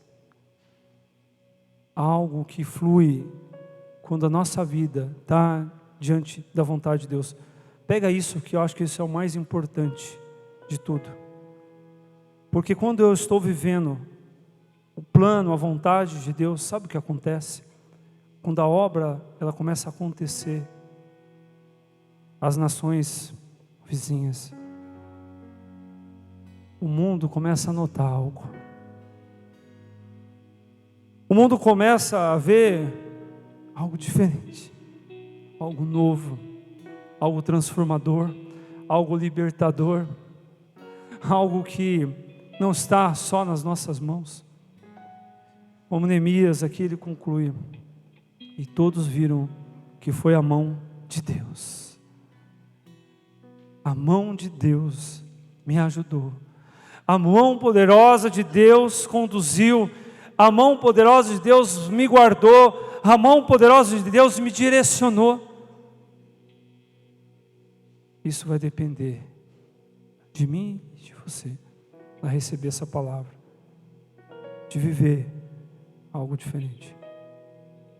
algo que flui quando a nossa vida está diante da vontade de Deus. Pega isso, que eu acho que isso é o mais importante de tudo. Porque quando eu estou vivendo o plano, a vontade de Deus, sabe o que acontece? Quando a obra ela começa a acontecer, as nações vizinhas, o mundo começa a notar algo. O mundo começa a ver algo diferente, algo novo, algo transformador, algo libertador, algo que não está só nas nossas mãos. Como Neemias aqui ele conclui, e todos viram que foi a mão de Deus. A mão de Deus me ajudou. A mão poderosa de Deus conduziu, a mão poderosa de Deus me guardou, a mão poderosa de Deus me direcionou. Isso vai depender de mim e de você, a receber essa palavra, de viver algo diferente.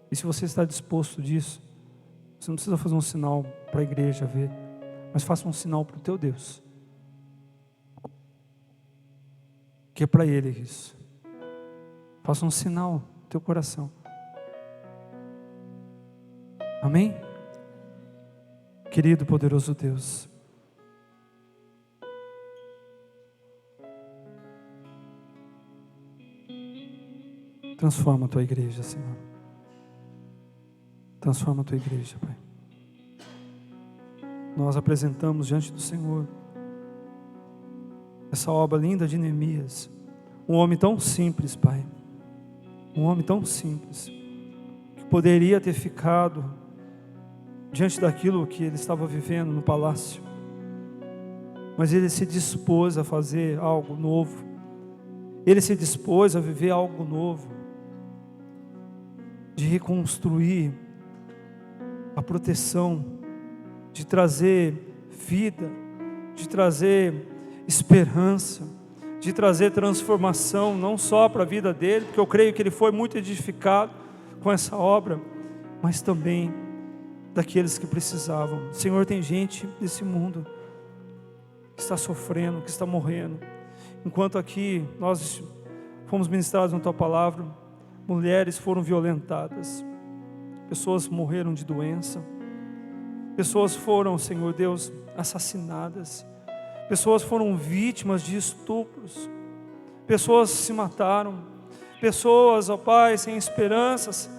E se você está disposto disso, você não precisa fazer um sinal para a igreja ver, mas faça um sinal para o teu Deus, que é para Ele isso. Faça um sinal no teu coração. Amém? Querido, poderoso Deus, transforma a tua igreja, Senhor. Transforma a tua igreja, Pai. Nós apresentamos diante do Senhor essa obra linda de Neemias, um homem tão simples, Pai, um homem tão simples, que poderia ter ficado diante daquilo que ele estava vivendo no palácio, mas ele se dispôs a fazer algo novo, ele se dispôs a viver algo novo, de reconstruir a proteção, de trazer vida, de trazer esperança, de trazer transformação, não só para a vida dele, porque eu creio que ele foi muito edificado com essa obra, mas também daqueles que precisavam. Senhor, tem gente nesse mundo que está sofrendo, que está morrendo. Enquanto aqui nós fomos ministrados na tua palavra, mulheres foram violentadas, pessoas morreram de doença, pessoas foram, Senhor Deus, assassinadas, pessoas foram vítimas de estupros, pessoas se mataram, pessoas, ó Pai, sem esperanças.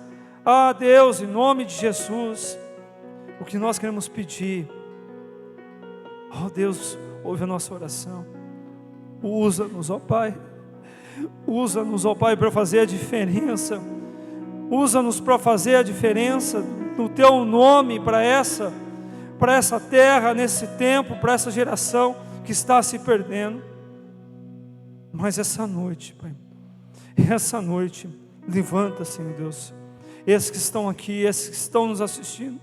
Ah, Deus, em nome de Jesus, o que nós queremos pedir, ó Deus, ouve a nossa oração, usa-nos, ó Pai, usa-nos, ó Pai, para fazer a diferença, usa-nos para fazer a diferença no Teu nome para essa terra, nesse tempo, para essa geração que está se perdendo. Mas essa noite, Pai, essa noite, levanta, Senhor Deus, esses que estão aqui, esses que estão nos assistindo,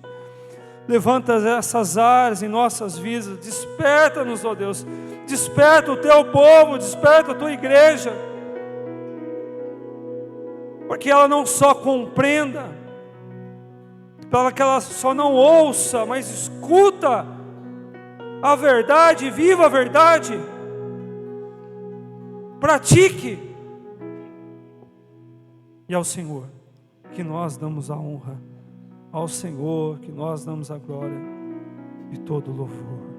levanta essas áreas em nossas vidas, desperta-nos, ó Deus, desperta o Teu povo, desperta a Tua igreja, para que ela não só compreenda, para que ela só não ouça, mas escuta a verdade, viva a verdade, pratique. E ao Senhor que nós damos a honra, ao Senhor que nós damos a glória e todo o louvor.